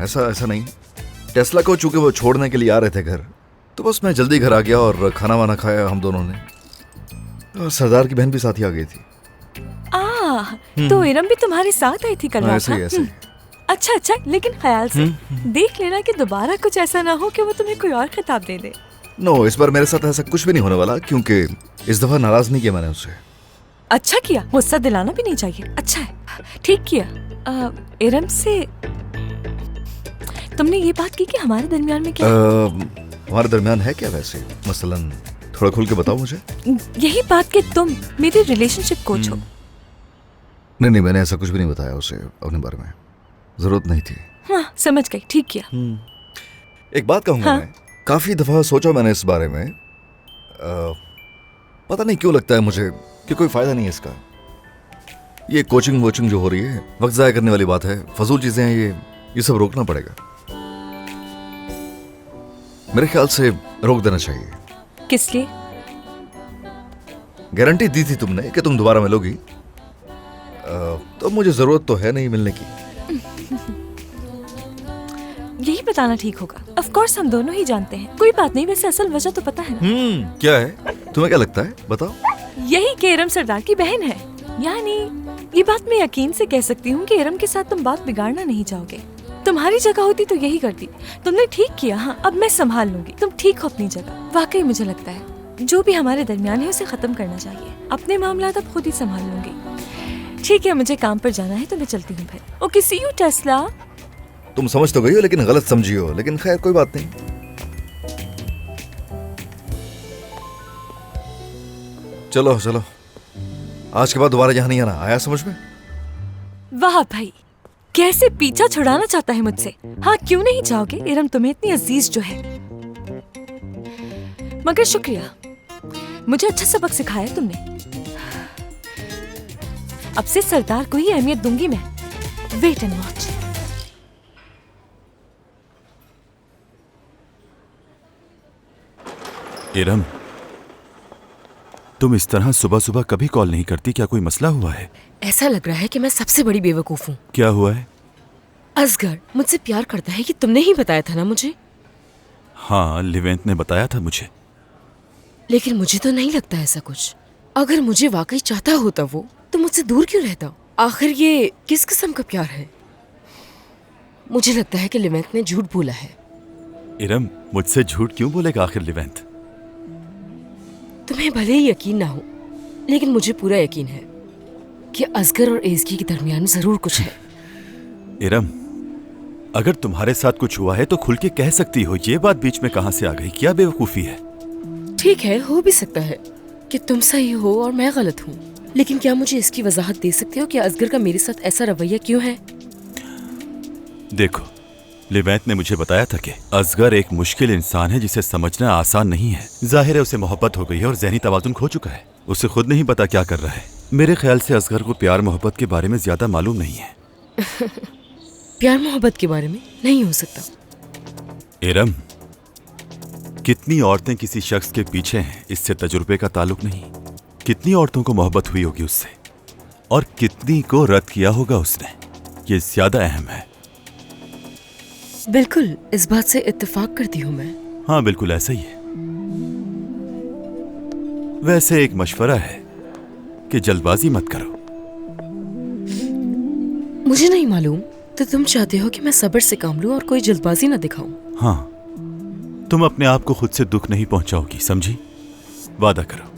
ऐसा नहीं। टेस्ला को चूंकि वो छोड़ने के लिए आ रहे थे घर, तो बस मैं जल्दी घर आ गया और खाना वाना खाया हम दोनों ने। और सरदार की बहन भी साथ ही आ गई थी। तो इरम भी तुम्हारे साथ आई थी कल रात? ऐसे। अच्छा, लेकिन ख्याल से देख लेना कि दोबारा कुछ ऐसा ना हो कि वो तुम्हें कोई और खिताब दे दे। नो, इस बार मेरे साथ ऐसा कुछ भी नहीं होने वाला, क्योंकि इस दफा नाराज नहीं किया मैंने उससे। अच्छा किया, गुस्सा दिलाना भी नहीं चाहिए। अच्छा है, ठीक किया। इरम से तुमने ये बात की कि हमारे दरमियान में क्या हमारे दरमियान है क्या वैसे? मसलन थोड़ा खुल के बताओ मुझे। यही बात कि तुम मेरी रिलेशनशिप कोच हो। नहीं, मैंने ऐसा कुछ भी नहीं बताया उसे अपने बारे में। जरूरत नहीं थी। हाँ, समझ गई, ठीक किया। एक बात कहूंगा। हाँ? मैं काफी दफा सोचा मैंने इस बारे में। पता नहीं क्यों लगता है मुझे कि कोई फायदा नहीं है इसका। ये कोचिंग वोचिंग जो हो रही है, वक्त जाया करने वाली बात है, फजूल चीजें हैं ये सब रोकना पड़ेगा। मेरे ख्याल से रोक देना चाहिए। किस लिए? गारंटी दी थी तुमने कि तुम दोबारा मिलोगी, तो मुझे जरूरत तो है नहीं मिलने की। यही बताना ठीक होगा। ऑफ कोर्स हम दोनों ही जानते हैं। कोई बात नहीं, वैसे असल वजह तो पता है ना। क्या है? तुम्हें क्या लगता है? बताओ। यही कि इरम सरदार की बहन है। यानी ये बात मैं यकीन से कह सकती हूँ कि इरम के साथ तुम बात बिगाड़ना नहीं चाहोगे। तुम्हारी जगह होती तो यही करती। तुमने ठीक किया। हाँ, अब मैं संभाल लूंगी। तुम ठीक हो अपनी जगह। वाकई मुझे लगता है जो भी हमारे दरमियान है उसे खत्म करना चाहिए। अपने मामला अब खुद ही संभाल लूंगी। ठीक है, मुझे काम पर जाना है तो मैं चलती हूँ फिर। Okay, see you Tesla. तुम समझ तो गई हो लेकिन गलत समझी हो। लेकिन खैर कोई बात नहीं। चलो चलो, आज के बाद दोबारा यहाँ नहीं आना। आया समझ में? वाह भाई, कैसे पीछा छुड़ाना चाहता है मुझसे। हाँ, क्यों नहीं चाहोगे? इरम तुम्हें इतनी अजीज जो है। मगर शुक्रिया, मुझे अच्छा सबक सिखाया तुमने। अब से सरदार को ही अहमियत दूंगी मैं। Wait and watch. इरम, तुम इस तरह सुबह सुबह कभी कॉल नहीं करती। क्या कोई मसला हुआ है? ऐसा लग रहा है कि मैं सबसे बड़ी बेवकूफ हूँ। क्या हुआ है? असगर मुझसे प्यार करता है, कि तुमने ही बताया था ना मुझे। हाँ, लिवेंट ने बताया था मुझे। लेकिन मुझे तो नहीं लगता ऐसा कुछ। अगर मुझे वाकई चाहता होता वो, तो मुझसे दूर क्यों रहता? आखिर ये किस किस्म का प्यार है? मुझे लगता है कि लिवेंट ने झूठ बोला है। इरम, मुझसे झूठ क्यों बोलेगा आखिर लिवेंट? तुम्हें भले ही यकीन ना हो, लेकिन मुझे पूरा यकीन है कि असगर और एज़की के दरमियान जरूर कुछ है। इरम, अगर तुम्हारे साथ कुछ हुआ है तो खुल के कह सकती हो। ये बात बीच में कहां से आ गई? क्या बेवकूफी है? ठीक है, हो भी सकता है कि तुम सही हो और मैं गलत हूँ, लेकिन क्या मुझे इसकी वजाहत दे सकते हो कि असगर का मेरे साथ ऐसा रवैया क्यों है? देखो, लिवेंट ने मुझे बताया था कि असगर एक मुश्किल इंसान है जिसे समझना आसान नहीं है। जाहिर है उसे मोहब्बत हो गई है और ज़हनी तवाज़ुन खो चुका है। उसे खुद नहीं पता क्या कर रहा है। मेरे ख्याल से असगर को प्यार मोहब्बत के बारे में ज्यादा मालूम नहीं है। प्यार मोहब्बत के बारे में नहीं हो सकता। इरम, कितनी औरतें किसी शख्स के पीछे हैं, इससे तजुर्बे का ताल्लुक नहीं। कितनी औरतों को मोहब्बत हुई होगी उससे और कितनी को रद्द किया होगा उसने, ये ज्यादा अहम है। बिल्कुल, इस बात से इत्तेफाक करती हूँ मैं। हाँ, बिल्कुल ऐसा ही है। वैसे एक मशवरा है कि जल्दबाजी मत करो। मुझे नहीं मालूम, तो तुम चाहते हो कि मैं सब्र से काम लूं और कोई जल्दबाजी ना दिखाऊं? हाँ, तुम अपने आप को खुद से दुख नहीं पहुंचाओगी, समझी? वादा करो।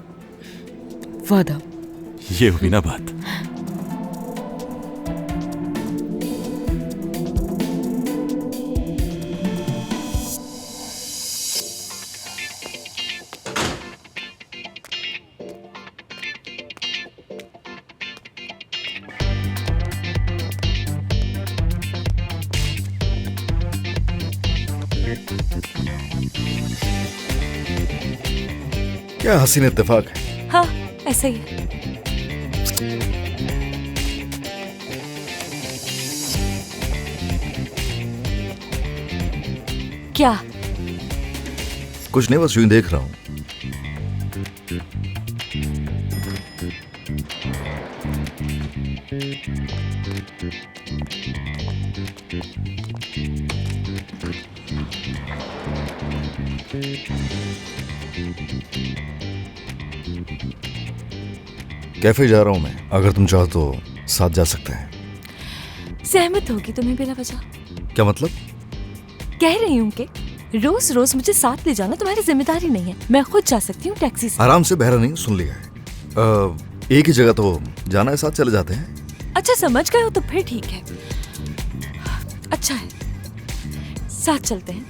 वादा? ये हुई ना बात। क्या हसीन इत्तेफाक है। हाँ, ऐसा ही है। क्या? कुछ नहीं, बस यूं देख रहा हूं। कैफे जा रहा हूं मैं। अगर तुम चाहो तो साथ जा सकते हैं। सहमत होगी तुम्हें बिना वजह? क्या मतलब? कह रही हूँ कि रोज रोज मुझे साथ ले जाना तुम्हारी जिम्मेदारी नहीं है। मैं खुद जा सकती हूँ टैक्सी से। आराम से, बहरा नहीं, सुन लिया है। एक ही जगह तो जाना है, साथ चले जाते हैं। अच्छा, समझ गए हो तो फिर ठीक है। अच्छा है, साथ चलते हैं।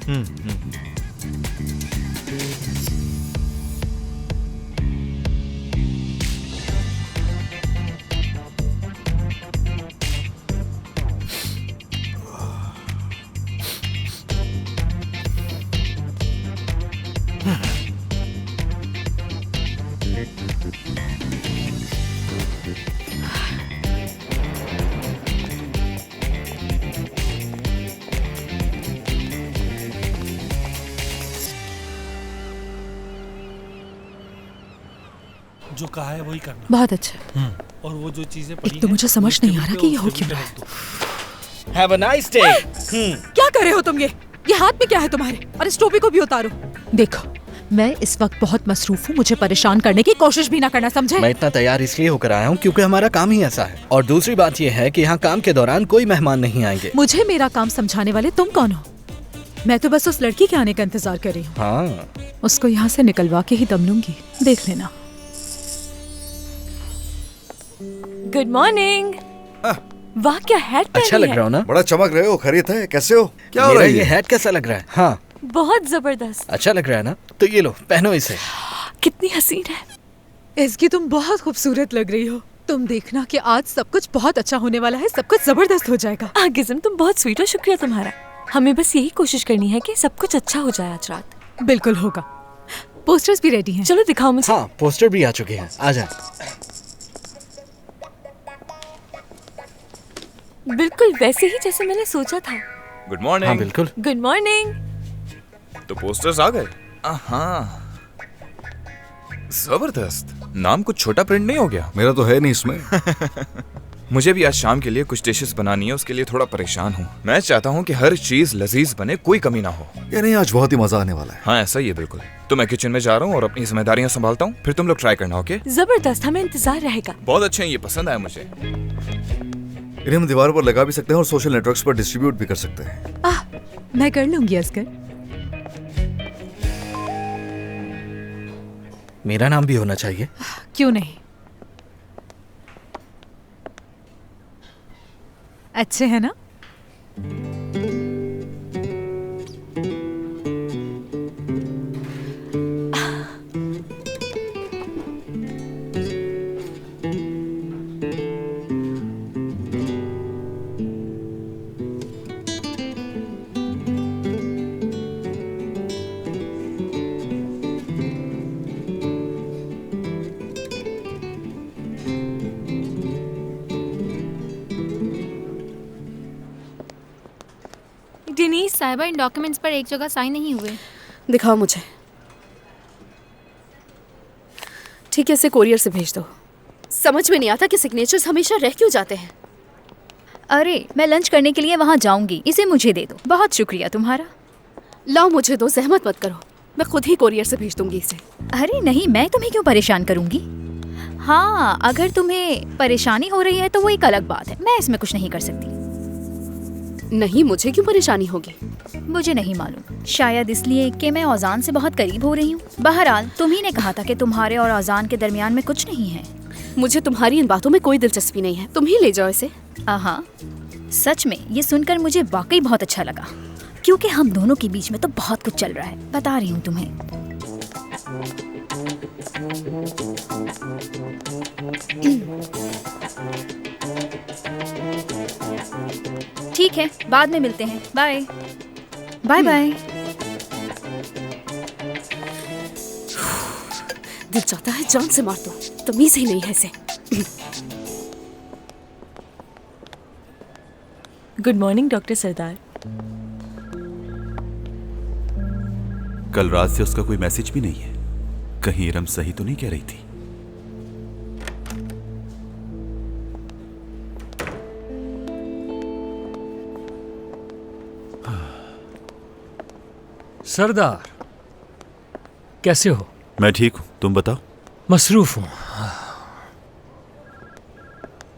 जो कहा है वही करना। बहुत अच्छा। और वो जो चीजें एक तो मुझे समझ नहीं आ रहा कि ये हो क्यों रहा है। Have a nice day. क्या कर रहे हो तुम? ये हाथ में क्या है तुम्हारे? और इस टोपी को भी उतारो। देखो, मैं इस वक्त बहुत मसरूफ हूँ, मुझे परेशान करने की कोशिश भी ना करना, समझे? मैं इतना तैयार इसलिए होकर आया हूँ क्योंकि हमारा काम ही ऐसा है। और दूसरी बात ये है कि यहाँ काम के दौरान कोई मेहमान नहीं आएंगे। मुझे मेरा काम समझाने वाले तुम कौन हो? मैं तो बस उस लड़की के आने का इंतजार कर रही हूँ। हाँ, उसको यहाँ से निकलवा के ही दम लूंगी, देख लेना। Good morning. वाह क्या हैट पहनी अच्छा लग है। रहा हो ना? बड़ा चमक रहे हो, खरीद है, कैसे हो? क्या हो मेरा रहा है ये हैट कैसा लग रहा है? हाँ, बहुत जबरदस्त। अच्छा लग रहा है ना? तो ये लो, पहनो इसे। कितनी हसीन है। इसकी तुम बहुत खूबसूरत लग रही हो। तुम देखना कि आज सब कुछ बहुत अच्छा होने वाला है, सब कुछ जबरदस्त हो जाएगा। आगिज़म तुम बहुत स्वीट हो, शुक्रिया तुम्हारा। हमें बस यही कोशिश करनी है कि सब कुछ अच्छा हो जाए आज रात। बिल्कुल होगा। पोस्टर्स भी रेडी हैं। चलो दिखाओ मुझे। हाँ, पोस्टर भी आ चुके हैं, आ जा। बिल्कुल वैसे ही जैसे मैंने सोचा था। Good morning. हाँ बिल्कुल। Good morning. तो पोस्टर्स आ गए? हाँ, जबरदस्त। नाम कुछ छोटा प्रिंट नहीं हो गया? मेरा तो है नहीं इसमें। मुझे भी आज शाम के लिए कुछ डिशेस बनानी है, उसके लिए थोड़ा परेशान हूँ। मैं चाहता हूँ कि हर चीज लजीज बने, कोई कमी ना हो। ये नहीं, आज बहुत ही मजा आने वाला है। हाँ ऐसा ही है बिल्कुल। तो मैं किचन में जा रहा हूँ और अपनी जिम्मेदारियाँ संभालता हूँ, फिर तुम लोग ट्राई करना। ओके? जबरदस्त, हमें इंतजार रहेगा। बहुत अच्छे हैं, ये पसंद आया मुझे। इन्हें हम दीवारों पर लगा भी सकते हैं और सोशल नेटवर्क्स पर डिस्ट्रीब्यूट भी कर सकते हैं। मैं कर लूंगी असगर। मेरा नाम भी होना चाहिए। क्यों नहीं? अच्छे है ना? डेनीस साहिबा, इन डॉक्यूमेंट्स पर एक जगह साइन नहीं हुए। दिखाओ मुझे। ठीक है, इसे कोरियर से भेज दो। समझ में नहीं आता कि सिग्नेचर्स हमेशा रह क्यों जाते हैं। अरे मैं लंच करने के लिए वहाँ जाऊंगी, इसे मुझे दे दो। बहुत शुक्रिया तुम्हारा। लाओ मुझे दो, जहमत मत करो, मैं खुद ही कोरियर से भेज दूंगी इसे। अरे नहीं, मैं तुम्हें क्यों परेशान करूंगी। हाँ, अगर तुम्हें परेशानी हो रही है तो वो एक अलग बात है, मैं इसमें कुछ नहीं कर सकती। नहीं, मुझे क्यों परेशानी होगी? मुझे नहीं मालूम, शायद इसलिए कि मैं औजान से बहुत करीब हो रही हूँ। बहरहाल तुम ही ने कहा था कि तुम्हारे और औजान के दरमियान में कुछ नहीं है। मुझे तुम्हारी इन बातों में कोई दिलचस्पी नहीं है, तुम ही ले जाओ इसे। हाँ, सच में ये सुनकर मुझे वाकई बहुत अच्छा लगा, क्योंकि हम दोनों के बीच में तो बहुत कुछ चल रहा है, बता रही हूँ तुम्हें। ठीक है, बाद में मिलते हैं। Bye bye bye. दिल चाहता है जान से मार दो, तमीज ही नहीं है इसे। गुड मॉर्निंग डॉक्टर सरदार। कल रात से उसका कोई मैसेज भी नहीं है। कहीं इरम सही तो नहीं कह रही थी? सरदार, कैसे हो? मैं ठीक हूं, तुम बताओ। मसरूफ हूं।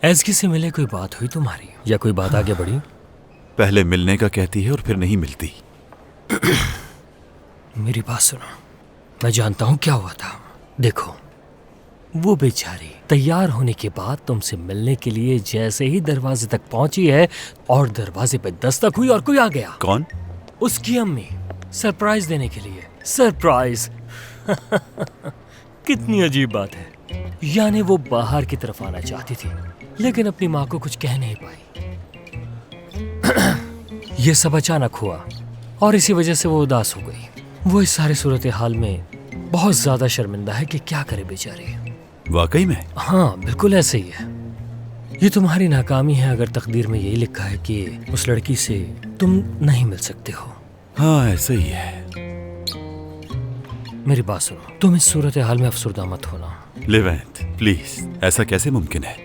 एज़की से मिले कोई बात हुई तुम्हारी, या कोई बात आगे बढ़ी? पहले मिलने का कहती है और फिर नहीं मिलती। मेरी बात सुनो, मैं जानता हूं क्या हुआ था। देखो, वो बेचारी तैयार होने के बाद तुमसे मिलने के लिए जैसे ही दरवाजे तक पहुंची है और दरवाजे पे दस्तक हुई और कोई आ गया। कौन? उसकी अम्मी सरप्राइज देने के लिए। सरप्राइज कितनी अजीब बात है। यानी वो बाहर की तरफ आना चाहती थी लेकिन अपनी माँ को कुछ कह नहीं पाई। ये सब अचानक हुआ और इसी वजह से वो उदास हो गई। वो इस सारे सूरत हाल में बहुत ज्यादा शर्मिंदा है कि क्या करे बेचारी। वाकई में? हाँ बिल्कुल ऐसे ही है। ये तुम्हारी नाकामी है अगर तकदीर में यही लिखा है कि उस लड़की से तुम नहीं मिल सकते हो। हाँ ऐसा ही है। मेरी बात सुनो, तुम इस सूरत हाल में अफसरदा मत होना। लेवेंट प्लीज, ऐसा कैसे मुमकिन है?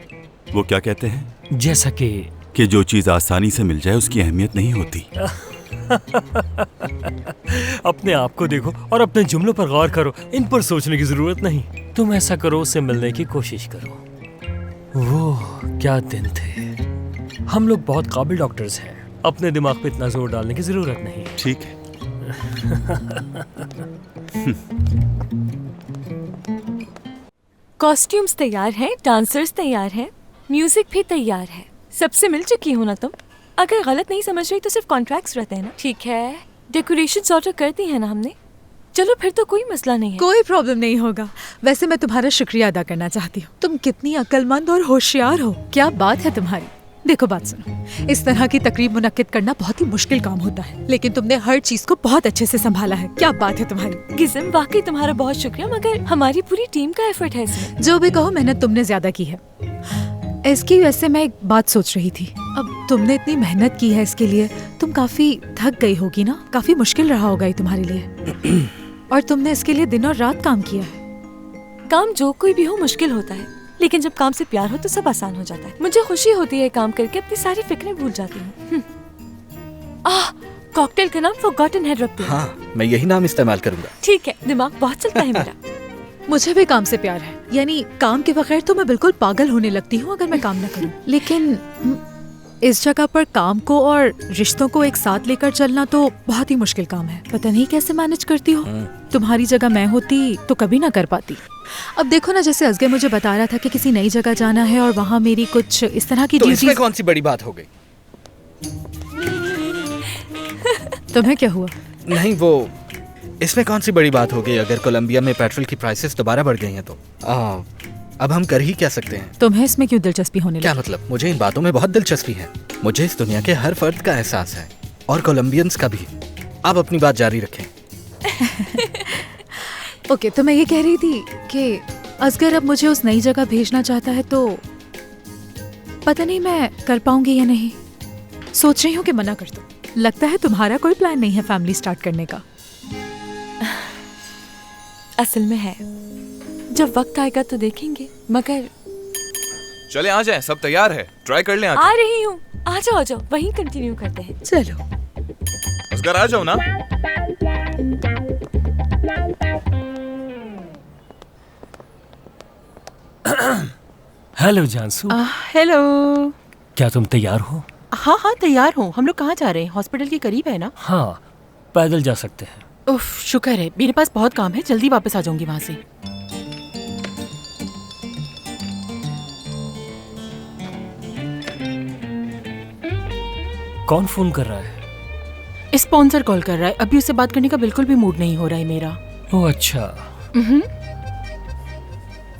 वो क्या कहते हैं? जैसा कि जो चीज आसानी से मिल जाए उसकी अहमियत नहीं होती। अपने आप को देखो और अपने जुमलों पर गौर करो, इन पर सोचने की जरूरत नहीं। तुम ऐसा करो, उससे मिलने की कोशिश करो। वो क्या दिन थे। हम लोग बहुत काबिल डॉक्टर्स हैं, अपने दिमाग पे इतना जोर डालने की जरूरत नहीं। ठीक है। कॉस्ट्यूम्स तैयार हैं, डांसर्स तैयार हैं, म्यूजिक भी तैयार है। सबसे मिल चुकी हो ना तुम? अगर गलत नहीं समझ रही तो सिर्फ कॉन्ट्रैक्ट्स रहते हैं ना। ठीक है, डेकोरेशंस ऑर्डर कर दी है ना हमने। चलो फिर तो कोई मसला नहीं है। कोई प्रॉब्लम नहीं होगा। वैसे मैं तुम्हारा शुक्रिया अदा करना चाहती हूँ। तुम कितनी अक्लमंद और होशियार हो। क्या बात है तुम्हारी। देखो बात सुनो, इस तरह की तकरीब मुनक्किद करना बहुत ही मुश्किल काम होता है, लेकिन तुमने हर चीज को बहुत अच्छे से संभाला है। क्या बात है तुम्हारी। गिज़म, वाकई तुम्हारा बहुत शुक्रिया, मगर हमारी पूरी टीम का एफर्ट है इसमें। जो भी कहो, मेहनत तुमने ज्यादा की है। इसकी वैसे मैं एक बात सोच रही थी, अब तुमने इतनी मेहनत की है इसके लिए, तुम काफी थक गई होगी ना। काफी मुश्किल रहा होगा ये तुम्हारे लिए। और तुमने इसके लिए दिन और रात काम किया है। काम जो कोई भी हो मुश्किल होता है, लेकिन जब काम से प्यार हो तो सब आसान हो जाता है। मुझे खुशी होती है काम करके, अपनी सारी फिक्रें भूल जाती हूँ। कॉकटेल का नाम फॉरगॉटन हेड रख दो। हाँ, मैं यही नाम इस्तेमाल करूंगा। ठीक है, दिमाग बहुत चलता है मेरा। मुझे भी काम से प्यार है, यानी काम के बगैर तो मैं बिल्कुल पागल होने लगती हूँ अगर मैं काम न करूँ। लेकिन इस जगह पर काम को और रिश्तों को एक साथ लेकर चलना तो बहुत ही मुश्किल काम है। पता नहीं कैसे मैनेज करती हो। तुम्हारी जगह मैं होती तो कभी ना कर पाती। अब देखो ना, जैसे असगर मुझे बता रहा था कि किसी नई जगह जाना है और वहाँ मेरी कुछ इस तरह की तो इसमें कौन सी बड़ी बात हो गई? तुम्हें क्या हुआ? नहीं, वो इसमें कौन सी बड़ी बात हो गई अगर कोलंबिया में पेट्रोल की प्राइसेस दोबारा बढ़ गई हैं तो। अब हम कर ही क्या सकते हैं। तुम्हें इसमें क्यों दिलचस्पी होने लगी? क्या मतलब? मुझे इन बातों में बहुत दिलचस्पी है। मुझे इस दुनिया के हर फर्द का एहसास है और कोलंबियंस का भी। आप अपनी बात जारी रखें। ओके, तो मैं ये कह रही थी कि असगर अब मुझे उस नई जगह भेजना चाहता है तो पता नहीं मैं कर पाऊंगी या नहीं। सोच रही हूँ कि मना कर दूं। लगता है तुम्हारा कोई प्लान नहीं है फैमिली स्टार्ट करने का। असल में है, जब वक्त आएगा तो देखेंगे। मगर चले आ जाएं, सब तैयार है, ट्राई कर लें। आ रही हूँ, आ जाओ, वहीं कंटिन्यू करते हैं। चलो असगर आ जाओ ना। हेलो जानसू। हेलो। क्या तुम तैयार हो? हाँ हाँ तैयार हूँ। हम लोग कहाँ जा रहे हैं? हॉस्पिटल के करीब है ना? हाँ, पैदल जा सकते हैं। उफ, शुक्र है, मेरे पास बहुत काम है, जल्दी वापस आ जाऊंगी वहाँ से। कौन फोन कर रहा है? स्पॉन्सर कॉल कर रहा है। अभी उससे बात करने का बिल्कुल भी मूड नहीं हो रहा है मेरा। ओह अच्छा।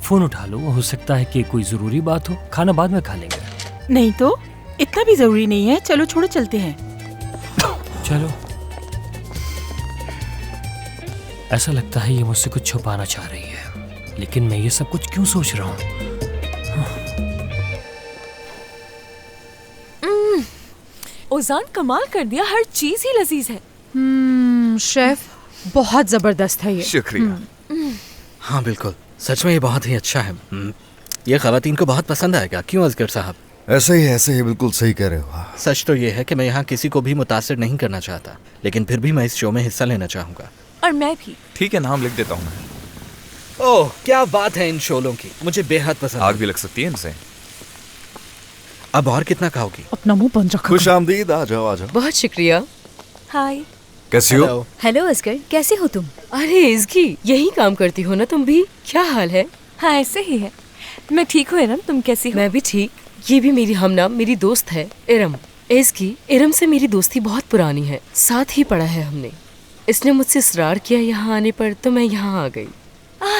फोन उठा लो, हो सकता है कि कोई जरूरी बात हो। खाना बाद में खा लेंगे। नहीं तो इतना भी जरूरी नहीं है। चलो छोड़ो, चलते हैं। चलो। ऐसा लगता है ये मुझसे कुछ छुपाना चाह रही है, लेकिन मैं ये सब कुछ क्यों सोच रहा हूँ? ओजान कमाल कर दिया, हर चीज ही लजीज है। शेफ बहुत जबरदस्त है ये। शुक्रिया। हाँ बिल्कुल, सच में ये बहुत ही अच्छा है। ये खवातीन को बहुत पसंद आएगा। क्यों असगर साहब? ऐसे ही बिल्कुल सही कह रहे हो। सच तो ये है कि मैं यहाँ किसी को भी मुतासिर नहीं करना चाहता, लेकिन फिर भी मैं इस शो में हिस्सा लेना चाहूँगा। और मैं भी। ठीक है, नाम लिख देता हूँ मैं। ओह क्या बात है इन शोलों की, मुझे बेहद पसंद। आग भी लग सकती है इनसे। अब और कितना खाओगी? अपना मुंह बंद रखो। खुश आमदीद। आ जाओ आ जाओ। बहुत शुक्रिया। हाय। कैसी हो? हेलो असगर, कैसे हो तुम? अरे इसकी यही काम करती हो ना तुम भी? क्या हाल है? हाँ ऐसे ही है। मैं ठीक हूँ इरम, तुम कैसी हो? मैं भी ठीक। ये भी मेरी हमनाम, मेरी दोस्त है इरम। इसकी इरम से मेरी दोस्ती बहुत पुरानी है, साथ ही पढ़ा है हमने। इसने मुझसे इसरार किया यहाँ आने पर, तो मैं यहाँ आ गई।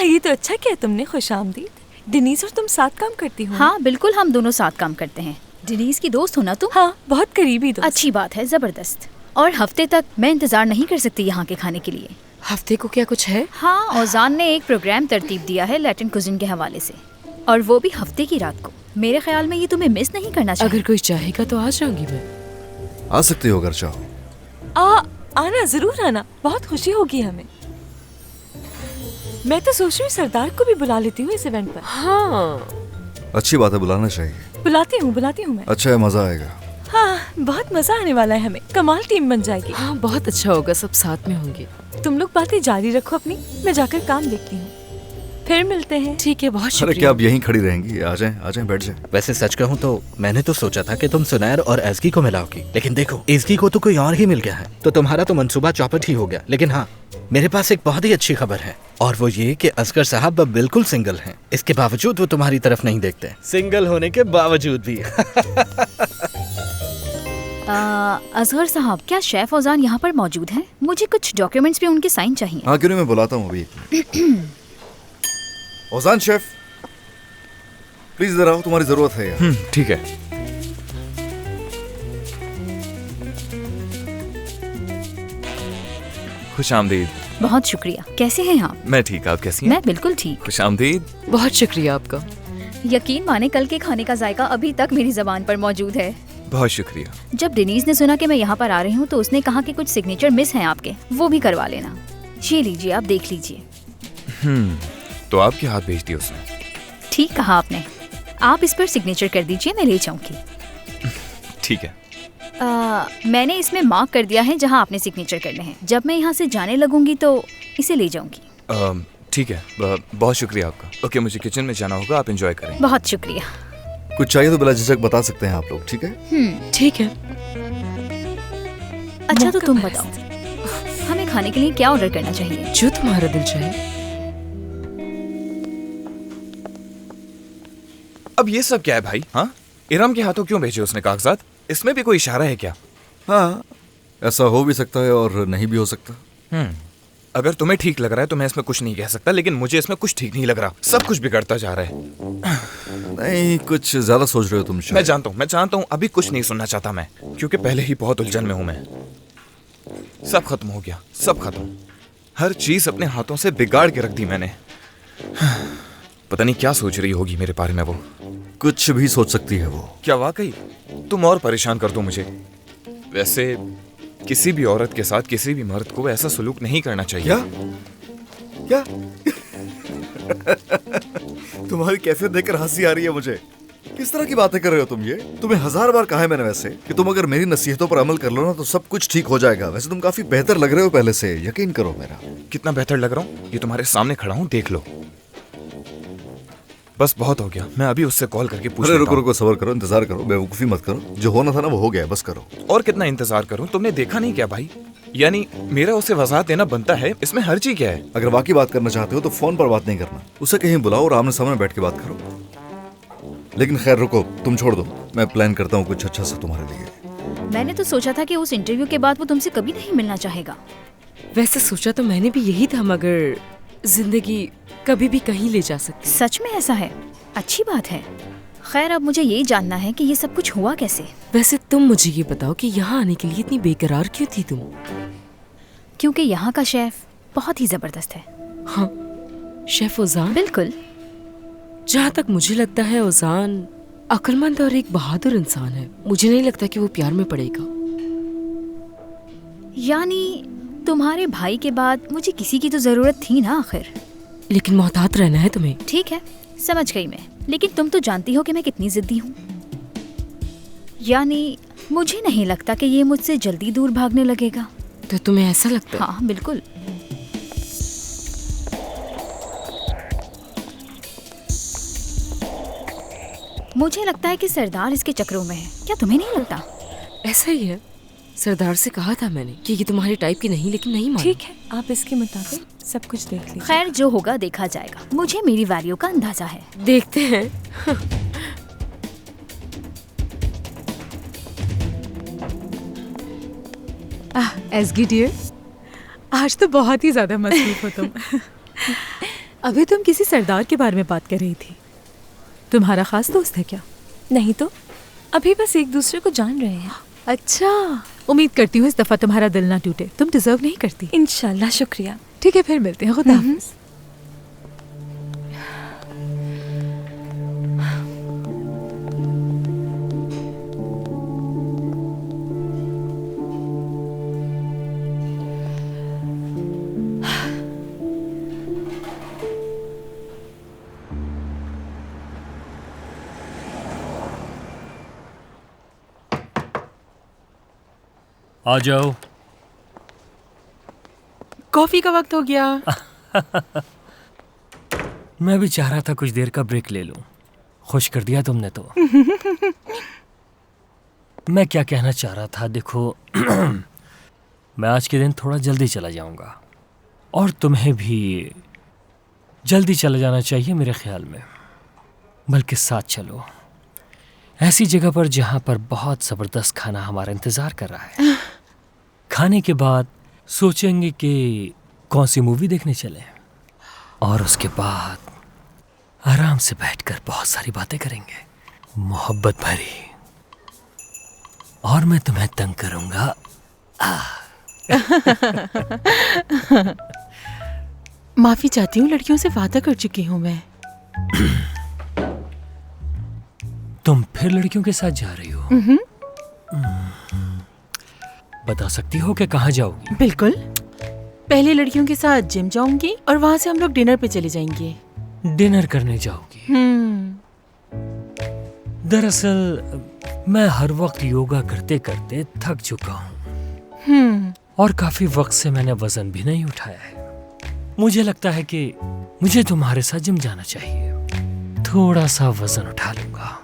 ये तो अच्छा किया तुमने, खुशामदीद। डिनीज और तुम साथ काम करती हो? हाँ बिल्कुल, हम दोनों साथ काम करते हैं। डिनीज की दोस्त हो ना तुम? हाँ, बहुत करीबी दोस्त। अच्छी बात है, जबरदस्त। और हफ्ते तक मैं इंतजार नहीं कर सकती यहाँ के खाने के लिए। हफ्ते को क्या कुछ है? हाँ, औजान ने एक प्रोग्राम तरतीब दिया है लैटिन कुजिन के हवाले से, और वो भी हफ्ते की रात को। मेरे ख्याल में ये तुम्हें मिस नहीं करना चाहिए। अगर कोई चाहेगा तो आ जाऊंगी मैं। आ सकती हो अगर चाहो। आना, जरूर आना, बहुत खुशी होगी हमें। मैं तो सोच रही हूँ सरदार को भी बुला लेती हूँ इस इवेंट पर। हाँ, अच्छी बात है, बुलाना चाहिए। बुलाती हूँ मैं। अच्छा है, मजा आएगा। हाँ, बहुत मजा आने वाला है हमें। कमाल टीम बन जाएगी। हाँ, बहुत अच्छा होगा, सब साथ में होंगे। तुम लोग बातें जारी रखो अपनी, मैं जाकर काम देखती हूँ, फिर मिलते हैं। ठीक है, बहुत अरे शुक्रिया। क्या आप यहीं खड़ी रहेंगी? आ जाएं, बैठ जाएं। वैसे सच कहूँ तो मैंने तो सोचा था कि तुम सुनैर और एज़की को मिलाओगी, लेकिन देखो एज़की को तो कोई और ही मिल गया है, तो तुम्हारा तो मंसूबा चौपट ही हो गया। लेकिन हाँ, मेरे पास एक बहुत ही अच्छी खबर है, और वो ये कि असगर साहब अब बिल्कुल सिंगल हैं। इसके बावजूद वो तुम्हारी तरफ नहीं देखते, सिंगल होने के बावजूद भी। असगर साहब, क्या शेफ औजान यहाँ पर मौजूद हैं? मुझे कुछ डॉक्यूमेंट्स पे उनके साइन चाहिए। हाँ क्यों नहीं, मैं बुलाता हूँ अभी। औजान शेफ, प्लीज इधर आओ, तुम्हारी जरूरत है यार। ठीक है। खुशामदीद। बहुत शुक्रिया। कैसे हैं आप? मैं ठीक, आप कैसी हैं? मैं बिल्कुल ठीक। खुशामदीद। बहुत शुक्रिया आपका। यकीन माने, कल के खाने का जायका अभी तक मेरी जबान पर मौजूद है। बहुत शुक्रिया। जब डिनीज ने सुना कि मैं यहाँ पर आ रही हूँ तो उसने कहा कि कुछ सिग्नेचर मिस हैं आपके, वो भी करवा लेना। ये लीजिए, आप देख लीजिए। तो आपके हाथ भेज दिए उसने? ठीक कहा आपने। आप इस पर सिग्नेचर कर दीजिए, मैं ले जाऊंगी। ठीक है। मैंने इसमें मार्क कर दिया है जहाँ आपने सिग्नेचर करने हैं। जब मैं यहाँ से जाने लगूंगी तो इसे ले जाऊंगी। ठीक है, बहुत शुक्रिया आपका। ओके, मुझे किचन में जाना होगा, आप एंजॉय करें। बहुत शुक्रिया। कुछ चाहिए तो बिला झिझक बता सकते हैं आप लोग, ठीक है? ठीक है। अच्छा तो तुम बताओ, हमें खाने के लिए क्या ऑर्डर करना चाहिए? जो तुम्हारा दिल चाहे। अब ये सब क्या है भाई? हाँ, इरम के हाथों क्यों भेजे उसने कागजात? इसमें भी कोई इशारा है क्या? हाँ, ऐसा हो भी सकता है और नहीं भी हो सकता। अगर तुम्हें ठीक लग रहा है तो मैं इसमें कुछ नहीं कह सकता, लेकिन मुझे इसमें कुछ ठीक नहीं लग रहा। सब कुछ बिगड़ता जा रहा है। नहीं, कुछ ज्यादा सोच रहे हो तुम शायद। मैं जानता हूँ, अभी कुछ नहीं सुनना चाहता मैं, क्योंकि पहले ही बहुत उलझन में हूँ मैं। सब खत्म हो गया, सब खत्म। हर चीज अपने हाथों से बिगाड़ के रख दी मैंने। पता नहीं क्या सोच रही होगी मेरे बारे में वो। कुछ भी सोच सकती है वो। क्या वाकई? तुम और परेशान कर दो मुझे। वैसे किसी भी औरत के साथ किसी भी मर्द को ऐसा सलूक नहीं करना चाहिए। क्या? तुम्हारी कैफियत देखकर हंसी आ रही है मुझे। किस तरह की बातें कर रहे हो तुम ये? तुम्हें 1000 बार कहा है मैंने वैसे कि तुम अगर मेरी नसीहतों पर अमल कर लो ना तो सब कुछ ठीक हो जाएगा। वैसे तुम काफी बेहतर लग रहे हो पहले से, यकीन करो मेरा। कितना बेहतर लग रहा हूँ? ये तुम्हारे सामने खड़ा हूँ, देख लो। बस बहुत हो गया, मैं अभी उससे कॉल करके पूछ। अरे रुको, सबर करो, इंतजार करो, बेवकूफी मत करो। जो होना था ना वो हो गया, बस करो। और कितना इंतजार करूं? तुमने देखा नहीं क्या भाई? यानी मेरा उसे वजाहत देना बनता है, इसमें हर्जी क्या है? अगर वाकई बात करना चाहते हो तो फोन पर बात नहीं करना, उसे कहीं बुलाओ और आमने सामने बैठ के बात करो। लेकिन खैर रुको, तुम छोड़ दो, मैं प्लान करता हूँ कुछ अच्छा सा तुम्हारे लिए। मैंने तो सोचा था कि उस इंटरव्यू के बाद वो तुमसे कभी नहीं मिलना चाहेगा। वैसे सोचा तो मैंने भी यही था, मगर जिंदगी कभी भी कहीं ले जा सकती। सच में ऐसा है? अच्छी बात है। खैर, अब मुझे ये जानना है कि ये सब कुछ हुआ कैसे। वैसे तुम मुझे ये बताओ कि यहाँ आने के लिए इतनी बेकरार क्यों थी तुम? क्योंकि यहाँ का शेफ बहुत ही जबरदस्त है। हाँ, शेफ औजान? बिल्कुल। जहाँ तक मुझे लगता है औजान अक्लमंद और एक बहादुर इंसान है। मुझे नहीं लगता कि वो प्यार में पड़ेगा। यानी तुम्हारे भाई के बाद मुझे किसी की तो जरूरत थी ना आखिर। लेकिन मोहतात रहना है तुम्हें। ठीक है, समझ गई मैं, लेकिन तुम तो जानती हो कि मैं कितनी जिद्दी हूँ। यानी मुझे नहीं लगता कि ये मुझसे जल्दी दूर भागने लगेगा। तो तुम्हें ऐसा लगता है? हाँ बिल्कुल। मुझे लगता है कि सरदार इसके चक्रों में है। क्या तुम्हें नहीं लगता? ऐसा ही है। सरदार से कहा था मैंने कि ये तुम्हारे टाइप की नहीं, लेकिन नहीं मानी। ठीक है, आप इसके मुताबिक सब कुछ देख लीजिए। खैर, जो होगा देखा जाएगा। मुझे मेरी वैल्यू का अंदाजा है। देखते हैं। एसगी डियर, आज तो बहुत ही ज्यादा मसरूफ हो तुम। अभी तुम किसी सरदार के बारे में बात कर रही थी। तुम्हारा खास दोस्त है क्या? नहीं तो, अभी बस एक दूसरे को जान रहे हैं। अच्छा, उम्मीद करती हूँ इस दफा तुम्हारा दिल ना टूटे। तुम डिजर्व नहीं करती। इंशाल्लाह, शुक्रिया। ठीक है, फिर मिलते हैं। खुदा हाफिज़। आ जाओ। कॉफी का वक्त हो गया। मैं भी चाह रहा था कुछ देर का ब्रेक ले लूं। खुश कर दिया तुमने तो। मैं क्या कहना चाह रहा था, देखो मैं आज के दिन थोड़ा जल्दी चला जाऊंगा और तुम्हें भी जल्दी चला जाना चाहिए मेरे ख्याल में। बल्कि साथ चलो, ऐसी जगह पर जहां पर बहुत ज़बरदस्त खाना हमारा इंतज़ार कर रहा है। खाने के बाद सोचेंगे कि कौन सी मूवी देखने चलें और उसके बाद आराम से बैठकर बहुत सारी बातें करेंगे, मोहब्बत भरी। और मैं तुम्हें तंग करूंगा। माफी चाहती हूँ, लड़कियों से वादा कर चुकी हूँ मैं। तुम फिर लड़कियों के साथ जा रही हो? बता सकती हो कि कहाँ जाओगी? बिल्कुल, पहले लड़कियों के साथ जिम जाऊंगी और वहां से हम लोग डिनर पे चले जाएंगे। डिनर करने जाओगी? दरअसल मैं हर वक्त योगा करते करते थक चुका हूँ और काफी वक्त से मैंने वजन भी नहीं उठाया है। मुझे लगता है कि मुझे तुम्हारे साथ जिम जाना चाहिए। थोड़ा सा वजन उठा लूंगा।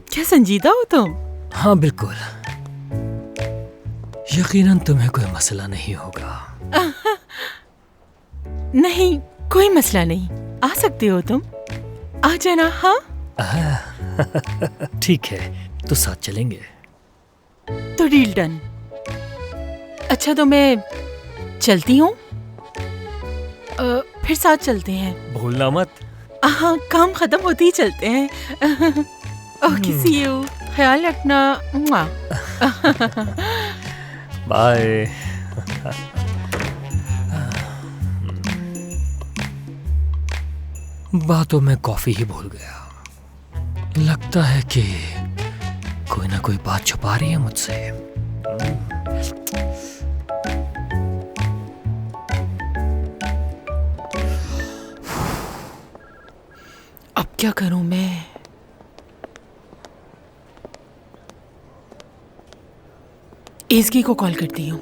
क्या संजीदा हो तुम? हाँ बिल्कुल। यकीनन तुम्हें कोई मसला नहीं होगा। नहीं, कोई मसला नहीं। आ सकते हो तुम, आ जाना। हाँ ठीक है, तो साथ चलेंगे। तो डील डन। अच्छा तो मैं चलती हूँ, फिर साथ चलते हैं। भूलना मत। हाँ, काम खत्म होते ही चलते हैं। Okay, see you. ख्याल रखना। बाय। बातों में कॉफी ही भूल गया। लगता है कि कोई ना कोई बात छुपा रही है मुझसे। अब क्या करूं मैं? एसगी को कॉल करती हूँ।